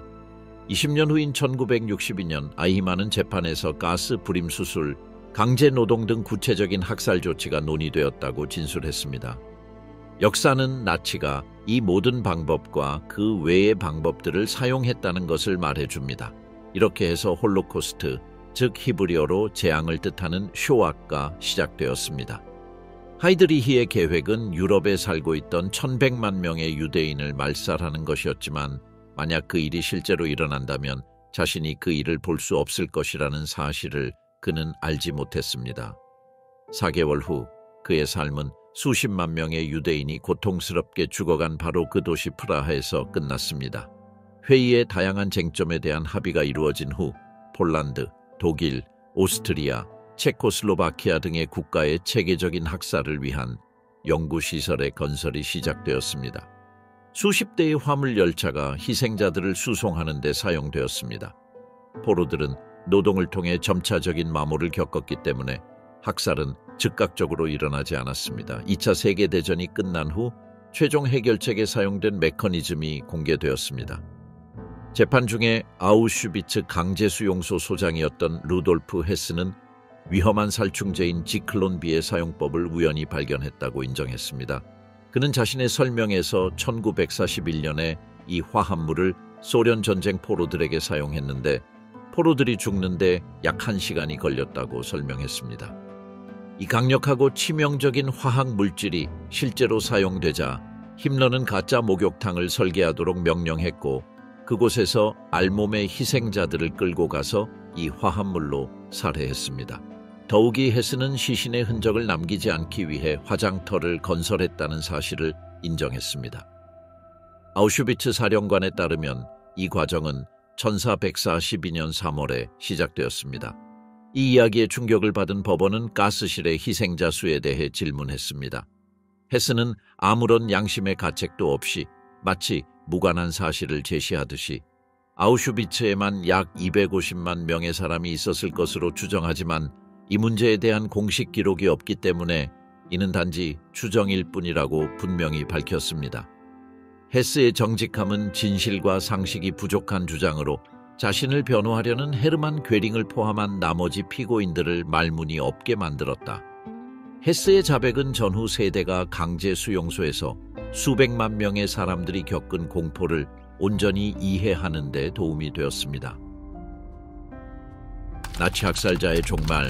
20년 후인 1962년 아이히만은 재판에서 가스 불임 수술, 강제노동 등 구체적인 학살 조치가 논의되었다고 진술했습니다. 역사는 나치가 이 모든 방법과 그 외의 방법들을 사용했다는 것을 말해줍니다. 이렇게 해서 홀로코스트, 즉 히브리어로 재앙을 뜻하는 쇼아가 시작되었습니다. 하이드리히의 계획은 유럽에 살고 있던 1,100만 명의 유대인을 말살하는 것이었지만 만약 그 일이 실제로 일어난다면 자신이 그 일을 볼 수 없을 것이라는 사실을 그는 알지 못했습니다. 4개월 후 그의 삶은 수십만 명의 유대인이 고통스럽게 죽어간 바로 그 도시 프라하에서 끝났습니다. 회의의 다양한 쟁점에 대한 합의가 이루어진 후 폴란드, 독일, 오스트리아, 체코슬로바키아 등의 국가의 체계적인 학살을 위한 연구시설의 건설이 시작되었습니다. 수십 대의 화물 열차가 희생자들을 수송하는 데 사용되었습니다. 포로들은 노동을 통해 점차적인 마모를 겪었기 때문에 학살은 즉각적으로 일어나지 않았습니다. 2차 세계대전이 끝난 후 최종 해결책에 사용된 메커니즘이 공개되었습니다. 재판 중에 아우슈비츠 강제수용소 소장이었던 루돌프 헤스는 위험한 살충제인 지클론비의 사용법을 우연히 발견했다고 인정했습니다. 그는 자신의 설명에서 1941년에 이 화합물을 소련 전쟁 포로들에게 사용했는데 포로들이 죽는데 약 1시간이 걸렸다고 설명했습니다. 이 강력하고 치명적인 화학 물질이 실제로 사용되자 힘러는 가짜 목욕탕을 설계하도록 명령했고 그곳에서 알몸의 희생자들을 끌고 가서 이 화합물로 살해했습니다. 더욱이 헤스는 시신의 흔적을 남기지 않기 위해 화장터를 건설했다는 사실을 인정했습니다. 아우슈비츠 사령관에 따르면 이 과정은 1442년 3월에 시작되었습니다. 이 이야기에 충격을 받은 법원은 가스실의 희생자 수에 대해 질문했습니다. 헤스는 아무런 양심의 가책도 없이 마치 무관한 사실을 제시하듯이 아우슈비츠에만 약 250만 명의 사람이 있었을 것으로 추정하지만 이 문제에 대한 공식 기록이 없기 때문에 이는 단지 추정일 뿐이라고 분명히 밝혔습니다. 헤스의 정직함은 진실과 상식이 부족한 주장으로 자신을 변호하려는 헤르만 괴링을 포함한 나머지 피고인들을 말문이 없게 만들었다. 헤스의 자백은 전후 세대가 강제 수용소에서 수백만 명의 사람들이 겪은 공포를 온전히 이해하는 데 도움이 되었습니다. 나치 학살자의 종말.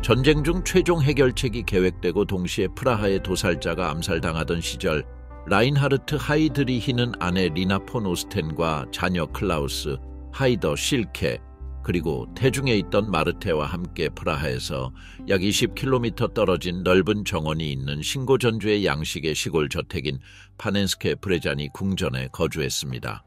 전쟁 중 최종 해결책이 계획되고 동시에 프라하의 도살자가 암살당하던 시절 라인하르트 하이드리히는 아내 리나 폰 오스텐과 자녀 클라우스, 하이더 실케, 그리고 태중에 있던 마르테와 함께 프라하에서 약 20km 떨어진 넓은 정원이 있는 신고전주의 양식의 시골 저택인 파넨스케 브레자니 궁전에 거주했습니다.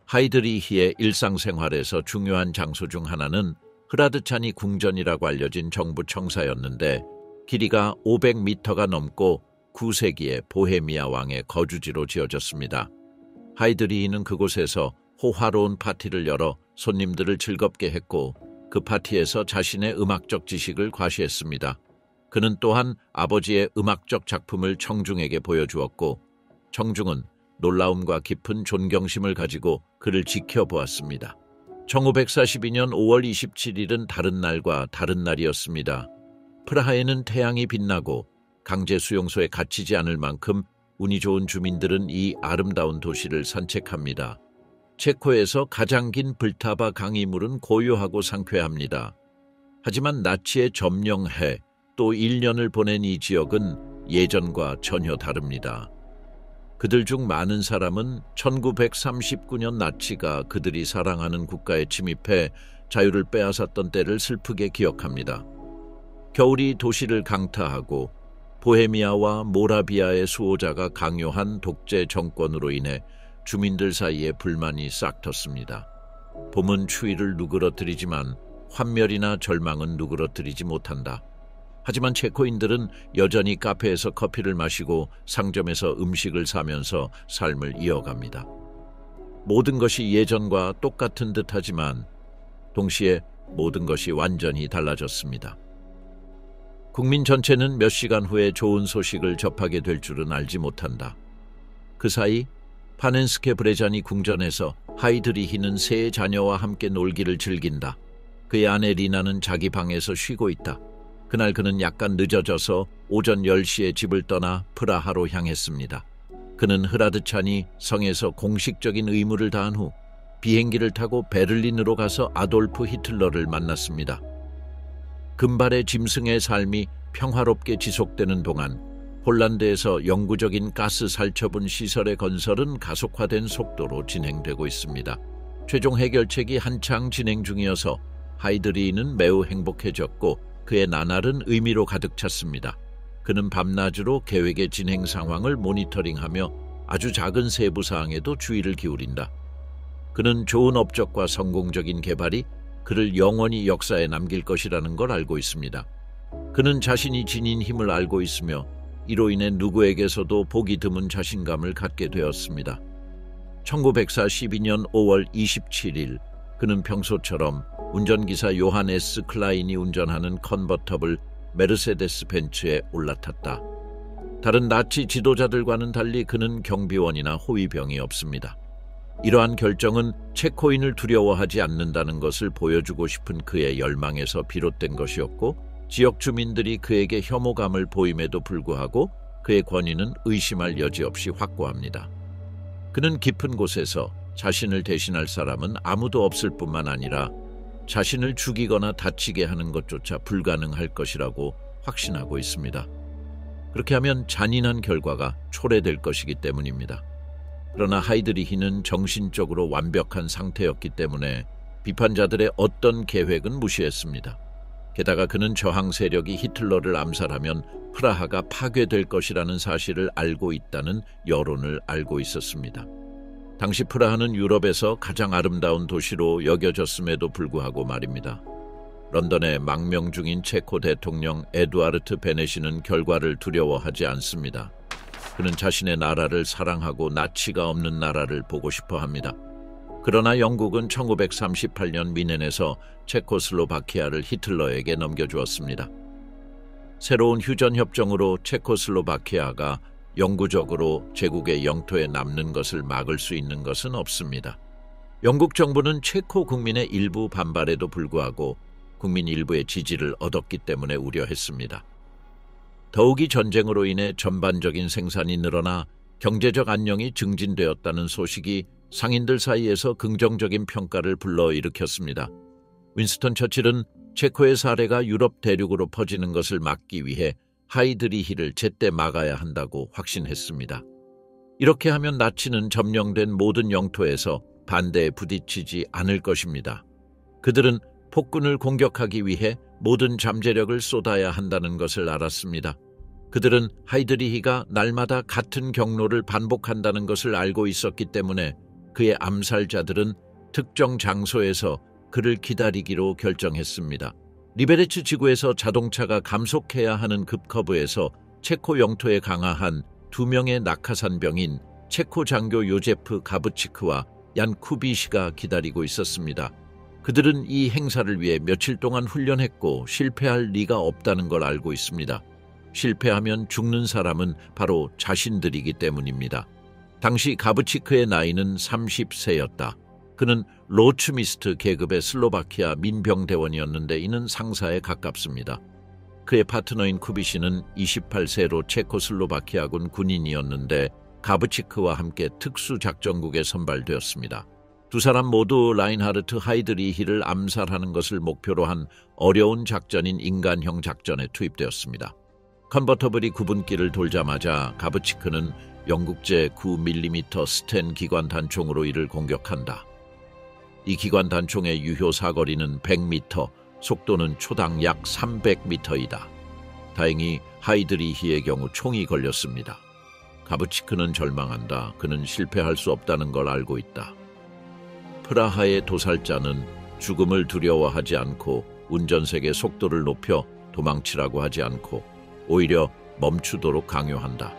하이드리히의 일상생활에서 중요한 장소 중 하나는 흐라드차니 궁전이라고 알려진 정부 청사였는데 길이가 500m가 넘고 9세기의 보헤미아 왕의 거주지로 지어졌습니다. 하이드리히는 그곳에서 호화로운 파티를 열어 손님들을 즐겁게 했고 그 파티에서 자신의 음악적 지식을 과시했습니다. 그는 또한 아버지의 음악적 작품을 청중에게 보여주었고 청중은 놀라움과 깊은 존경심을 가지고 그를 지켜보았습니다. 1542년 5월 27일은 다른 날과 다른 날이었습니다. 프라하에는 태양이 빛나고 강제 수용소에 갇히지 않을 만큼 운이 좋은 주민들은 이 아름다운 도시를 산책합니다. 체코에서 가장 긴 블타바 강이 물은 고요하고 상쾌합니다. 하지만 나치의 점령해 또 1년을 보낸 이 지역은 예전과 전혀 다릅니다. 그들 중 많은 사람은 1939년 나치가 그들이 사랑하는 국가에 침입해 자유를 빼앗았던 때를 슬프게 기억합니다. 겨울이 도시를 강타하고 보헤미아와 모라비아의 수호자가 강요한 독재 정권으로 인해 주민들 사이에 불만이 싹 텄습니다. 봄은 추위를 누그러뜨리지만 환멸이나 절망은 누그러뜨리지 못한다. 하지만 체코인들은 여전히 카페에서 커피를 마시고 상점에서 음식을 사면서 삶을 이어갑니다. 모든 것이 예전과 똑같은 듯하지만 동시에 모든 것이 완전히 달라졌습니다. 국민 전체는 몇 시간 후에 좋은 소식을 접하게 될 줄은 알지 못한다. 그 사이 파넨스케 브레자니 궁전에서 하이드리히는 세 자녀와 함께 놀기를 즐긴다. 그의 아내 리나는 자기 방에서 쉬고 있다. 그날 그는 약간 늦어져서 오전 10시에 집을 떠나 프라하로 향했습니다. 그는 흐라드차니 성에서 공식적인 의무를 다한 후 비행기를 타고 베를린으로 가서 아돌프 히틀러를 만났습니다. 금발의 짐승의 삶이 평화롭게 지속되는 동안 폴란드에서 영구적인 가스 살처분 시설의 건설은 가속화된 속도로 진행되고 있습니다. 최종 해결책이 한창 진행 중이어서 하이드리히는 매우 행복해졌고 그의 나날은 의미로 가득 찼습니다. 그는 밤낮으로 계획의 진행 상황을 모니터링하며 아주 작은 세부 사항에도 주의를 기울인다. 그는 좋은 업적과 성공적인 개발이 그를 영원히 역사에 남길 것이라는 걸 알고 있습니다. 그는 자신이 지닌 힘을 알고 있으며 이로 인해 누구에게서도 보기 드문 자신감을 갖게 되었습니다. 1942년 5월 27일 그는 평소처럼 운전기사 요하네스 클라인이 운전하는 컨버터블 메르세데스 벤츠에 올라탔다. 다른 나치 지도자들과는 달리 그는 경비원이나 호위병이 없습니다. 이러한 결정은 체코인을 두려워하지 않는다는 것을 보여주고 싶은 그의 열망에서 비롯된 것이었고 지역 주민들이 그에게 혐오감을 보임에도 불구하고 그의 권위는 의심할 여지 없이 확고합니다. 그는 깊은 곳에서 자신을 대신할 사람은 아무도 없을 뿐만 아니라 자신을 죽이거나 다치게 하는 것조차 불가능할 것이라고 확신하고 있습니다. 그렇게 하면 잔인한 결과가 초래될 것이기 때문입니다. 그러나 하이드리히는 정신적으로 완벽한 상태였기 때문에 비판자들의 어떤 계획은 무시했습니다. 게다가 그는 저항 세력이 히틀러를 암살하면 프라하가 파괴될 것이라는 사실을 알고 있다는 여론을 알고 있었습니다. 당시 프라하는 유럽에서 가장 아름다운 도시로 여겨졌음에도 불구하고 말입니다. 런던의 망명 중인 체코 대통령 에두아르트 베네시는 결과를 두려워하지 않습니다. 그는 자신의 나라를 사랑하고 나치가 없는 나라를 보고 싶어 합니다. 그러나 영국은 1938년 미넨에서 체코슬로바키아를 히틀러에게 넘겨주었습니다. 새로운 휴전협정으로 체코슬로바키아가 영구적으로 제국의 영토에 남는 것을 막을 수 있는 것은 없습니다. 영국 정부는 체코 국민의 일부 반발에도 불구하고 국민 일부의 지지를 얻었기 때문에 우려했습니다. 더욱이 전쟁으로 인해 전반적인 생산이 늘어나 경제적 안녕이 증진되었다는 소식이 상인들 사이에서 긍정적인 평가를 불러일으켰습니다. 윈스턴 처칠은 체코의 사례가 유럽 대륙으로 퍼지는 것을 막기 위해 하이드리히를 제때 막아야 한다고 확신했습니다. 이렇게 하면 나치는 점령된 모든 영토에서 반대에 부딪히지 않을 것입니다. 그들은 폭군을 공격하기 위해 모든 잠재력을 쏟아야 한다는 것을 알았습니다. 그들은 하이드리히가 날마다 같은 경로를 반복한다는 것을 알고 있었기 때문에 그의 암살자들은 특정 장소에서 그를 기다리기로 결정했습니다. 리베레츠 지구에서 자동차가 감속해야 하는 급커브에서 체코 영토에 강화한 2명의 낙하산병인 체코 장교 요제프 가브치크와 얀 쿠비시가 기다리고 있었습니다. 그들은 이 행사를 위해 며칠 동안 훈련했고 실패할 리가 없다는 걸 알고 있습니다. 실패하면 죽는 사람은 바로 자신들이기 때문입니다. 당시 가브치크의 나이는 30세였다. 그는 로츠미스트 계급의 슬로바키아 민병대원이었는데 이는 상사에 가깝습니다. 그의 파트너인 쿠비시는 28세로 체코슬로바키아군 군인이었는데 가브치크와 함께 특수작전국에 선발되었습니다. 두 사람 모두 라인하르트 하이드리히를 암살하는 것을 목표로 한 어려운 작전인 인간형 작전에 투입되었습니다. 컨버터블이 구분기를 돌자마자 가브치크는 영국제 9mm 스텐 기관 단총으로 이를 공격한다. 이 기관 단총의 유효 사거리는 100m, 속도는 초당 약 300m이다. 다행히 하이드리히의 경우 총이 걸렸습니다. 가브치크는 절망한다. 그는 실패할 수 없다는 걸 알고 있다. 프라하의 도살자는 죽음을 두려워하지 않고 운전색의 속도를 높여 도망치라고 하지 않고 오히려 멈추도록 강요한다.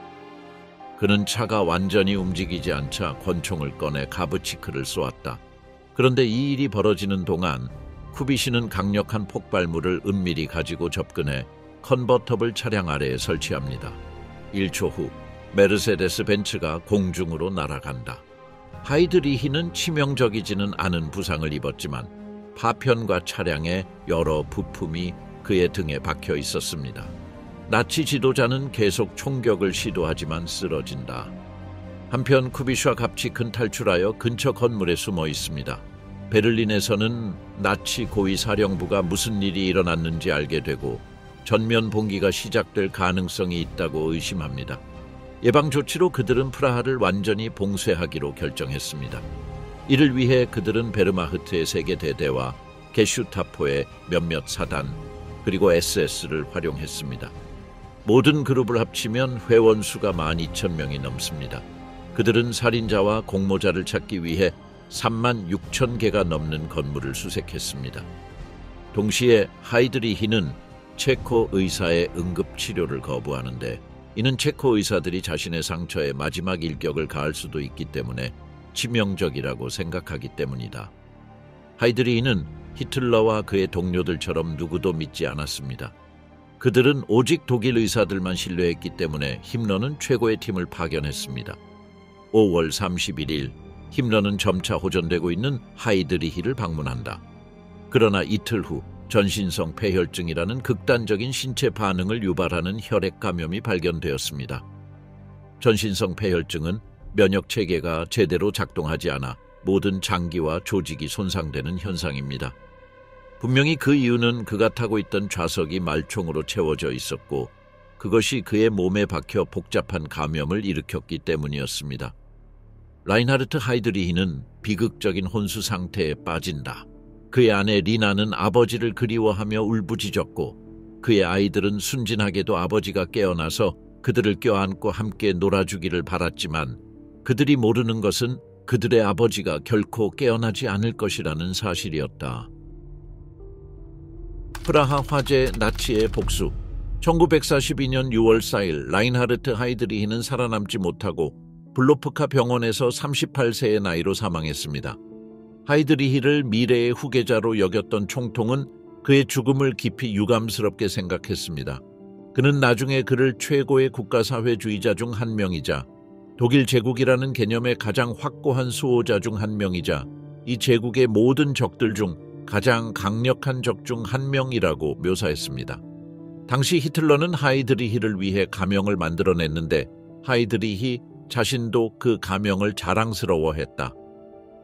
그는 차가 완전히 움직이지 않자 권총을 꺼내 가브치크를 쏘았다. 그런데 이 일이 벌어지는 동안 쿠비시는 강력한 폭발물을 은밀히 가지고 접근해 컨버터블 차량 아래에 설치합니다. 1초 후 메르세데스 벤츠가 공중으로 날아간다. 하이드리히는 치명적이지는 않은 부상을 입었지만 파편과 차량의 여러 부품이 그의 등에 박혀 있었습니다. 나치 지도자는 계속 총격을 시도하지만 쓰러진다. 한편 쿠비시와 갑치크는 탈출하여 근처 건물에 숨어 있습니다. 베를린에서는 나치 고위 사령부가 무슨 일이 일어났는지 알게 되고 전면 봉기가 시작될 가능성이 있다고 의심합니다. 예방 조치로 그들은 프라하를 완전히 봉쇄하기로 결정했습니다. 이를 위해 그들은 베르마흐트의 세계 대대와 게슈타포의 몇몇 사단, 그리고 SS를 활용했습니다. 모든 그룹을 합치면 회원 수가 12,000명이 넘습니다. 그들은 살인자와 공모자를 찾기 위해 36,000개가 넘는 건물을 수색했습니다. 동시에 하이드리히는 체코 의사의 응급치료를 거부하는데, 이는 체코 의사들이 자신의 상처에 마지막 일격을 가할 수도 있기 때문에 치명적이라고 생각하기 때문이다. 하이드리히는 히틀러와 그의 동료들처럼 누구도 믿지 않았습니다. 그들은 오직 독일 의사들만 신뢰했기 때문에 힘러는 최고의 팀을 파견했습니다. 5월 31일, 힘러는 점차 호전되고 있는 하이드리히를 방문한다. 그러나 이틀 후 전신성 폐혈증이라는 극단적인 신체 반응을 유발하는 혈액 감염이 발견되었습니다. 전신성 폐혈증은 면역 체계가 제대로 작동하지 않아 모든 장기와 조직이 손상되는 현상입니다. 분명히 그 이유는 그가 타고 있던 좌석이 말총으로 채워져 있었고, 그것이 그의 몸에 박혀 복잡한 감염을 일으켰기 때문이었습니다. 라인하르트 하이드리히는 비극적인 혼수 상태에 빠진다. 그의 아내 리나는 아버지를 그리워하며 울부짖었고, 그의 아이들은 순진하게도 아버지가 깨어나서 그들을 껴안고 함께 놀아주기를 바랐지만, 그들이 모르는 것은 그들의 아버지가 결코 깨어나지 않을 것이라는 사실이었다. 프라하 화재 나치의 복수. 1942년 6월 4일 라인하르트 하이드리히는 살아남지 못하고 블로프카 병원에서 38세의 나이로 사망했습니다. 하이드리히를 미래의 후계자로 여겼던 총통은 그의 죽음을 깊이 유감스럽게 생각했습니다. 그는 나중에 그를 최고의 국가사회주의자 중 한 명이자 독일 제국이라는 개념의 가장 확고한 수호자 중 한 명이자 이 제국의 모든 적들 중 가장 강력한 적 중 한 명이라고 묘사했습니다. 당시 히틀러는 하이드리히를 위해 가명을 만들어냈는데, 하이드리히 자신도 그 가명을 자랑스러워했다.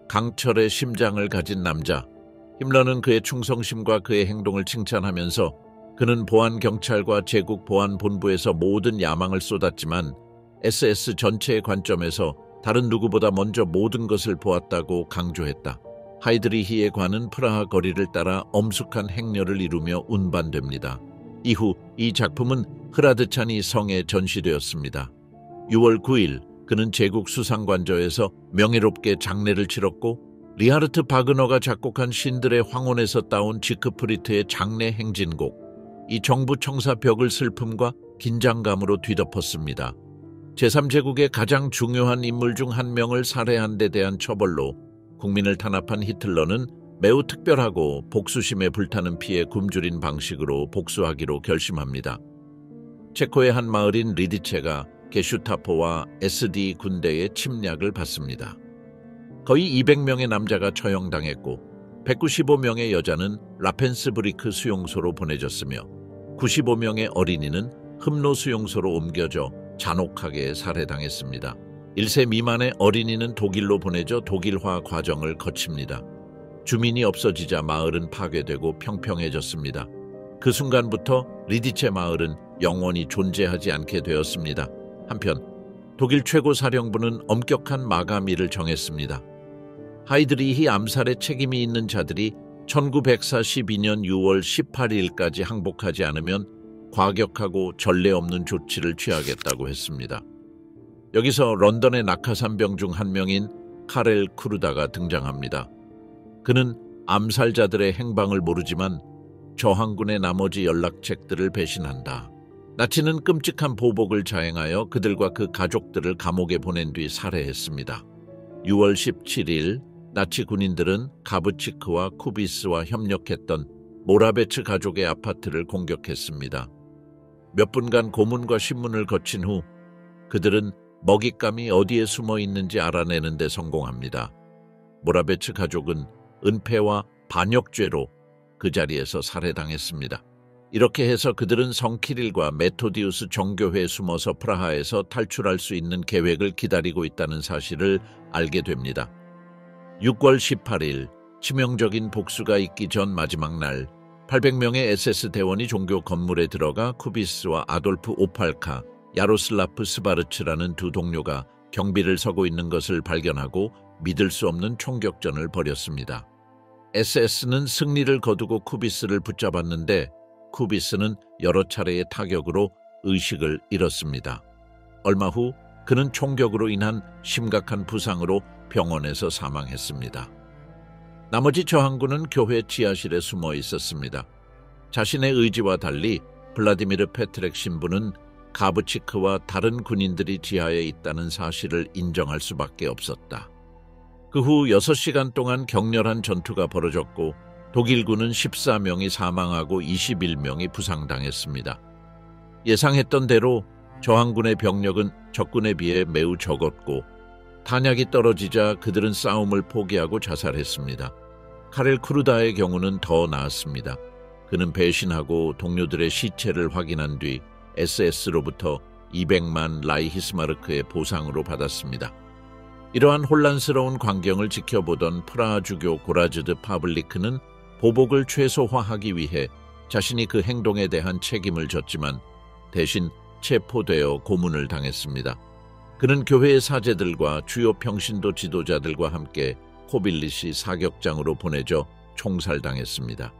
강철의 심장을 가진 남자. 힘러는 그의 충성심과 그의 행동을 칭찬하면서 그는 보안경찰과 제국보안본부에서 모든 야망을 쏟았지만 SS 전체의 관점에서 다른 누구보다 먼저 모든 것을 보았다고 강조했다. 하이드리히의 관은 프라하 거리를 따라 엄숙한 행렬을 이루며 운반됩니다. 이후 이 작품은 흐라드차니 성에 전시되었습니다. 6월 9일 그는 제국 수상관저에서 명예롭게 장례를 치렀고, 리하르트 바그너가 작곡한 신들의 황혼에서 따온 지크프리트의 장례 행진곡, 이 정부 청사벽을 슬픔과 긴장감으로 뒤덮었습니다. 제3제국의 가장 중요한 인물 중 한 명을 살해한 데 대한 처벌로 국민을 탄압한 히틀러는 매우 특별하고 복수심에 불타는 피에 굶주린 방식으로 복수하기로 결심합니다. 체코의 한 마을인 리디체가 게슈타포와 SD 군대의 침략을 받습니다. 거의 200명의 남자가 처형당했고 195명의 여자는 라펜스브리크 수용소로 보내졌으며 95명의 어린이는 흠노 수용소로 옮겨져 잔혹하게 살해당했습니다. 1세 미만의 어린이는 독일로 보내져 독일화 과정을 거칩니다. 주민이 없어지자 마을은 파괴되고 평평해졌습니다. 그 순간부터 리디체 마을은 영원히 존재하지 않게 되었습니다. 한편 독일 최고사령부는 엄격한 마감일을 정했습니다. 하이드리히 암살에 책임이 있는 자들이 1942년 6월 18일까지 항복하지 않으면 과격하고 전례 없는 조치를 취하겠다고 했습니다. 여기서 런던의 낙하산병 중 한 명인 카렐 쿠르다가 등장합니다. 그는 암살자들의 행방을 모르지만 저항군의 나머지 연락책들을 배신한다. 나치는 끔찍한 보복을 자행하여 그들과 그 가족들을 감옥에 보낸 뒤 살해했습니다. 6월 17일 나치 군인들은 가브치크와 쿠비스와 협력했던 모라베츠 가족의 아파트를 공격했습니다. 몇 분간 고문과 신문을 거친 후 그들은 먹잇감이 어디에 숨어 있는지 알아내는 데 성공합니다. 모라베츠 가족은 은폐와 반역죄로 그 자리에서 살해당했습니다. 이렇게 해서 그들은 성키릴과 메토디우스 정교회에 숨어서 프라하에서 탈출할 수 있는 계획을 기다리고 있다는 사실을 알게 됩니다. 6월 18일 치명적인 복수가 있기 전 마지막 날 800명의 SS 대원이 종교 건물에 들어가 쿠비스와 아돌프 오팔카, 야로슬라프 스바르츠라는 두 동료가 경비를 서고 있는 것을 발견하고 믿을 수 없는 총격전을 벌였습니다. SS는 승리를 거두고 쿠비스를 붙잡았는데 쿠비스는 여러 차례의 타격으로 의식을 잃었습니다. 얼마 후 그는 총격으로 인한 심각한 부상으로 병원에서 사망했습니다. 나머지 저항군은 교회 지하실에 숨어 있었습니다. 자신의 의지와 달리 블라디미르 페트렉 신부는 가브치크와 다른 군인들이 지하에 있다는 사실을 인정할 수밖에 없었다. 그 후 6시간 동안 격렬한 전투가 벌어졌고 독일군은 14명이 사망하고 21명이 부상당했습니다. 예상했던 대로 저항군의 병력은 적군에 비해 매우 적었고 탄약이 떨어지자 그들은 싸움을 포기하고 자살했습니다. 카렐 쿠르다의 경우는 더 나았습니다. 그는 배신하고 동료들의 시체를 확인한 뒤 SS로부터 200만 라이히스마르크의 보상으로 받았습니다. 이러한 혼란스러운 광경을 지켜보던 프라하 주교 고라즈드 파블리크는 보복을 최소화하기 위해 자신이 그 행동에 대한 책임을 졌지만 대신 체포되어 고문을 당했습니다. 그는 교회의 사제들과 주요 평신도 지도자들과 함께 코빌리시 사격장으로 보내져 총살당했습니다.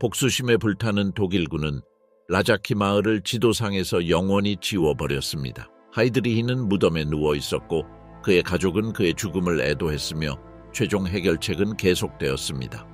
복수심에 불타는 독일군은 라자키 마을을 지도상에서 영원히 지워버렸습니다. 하이드리히는 무덤에 누워 있었고 그의 가족은 그의 죽음을 애도했으며 최종 해결책은 계속되었습니다.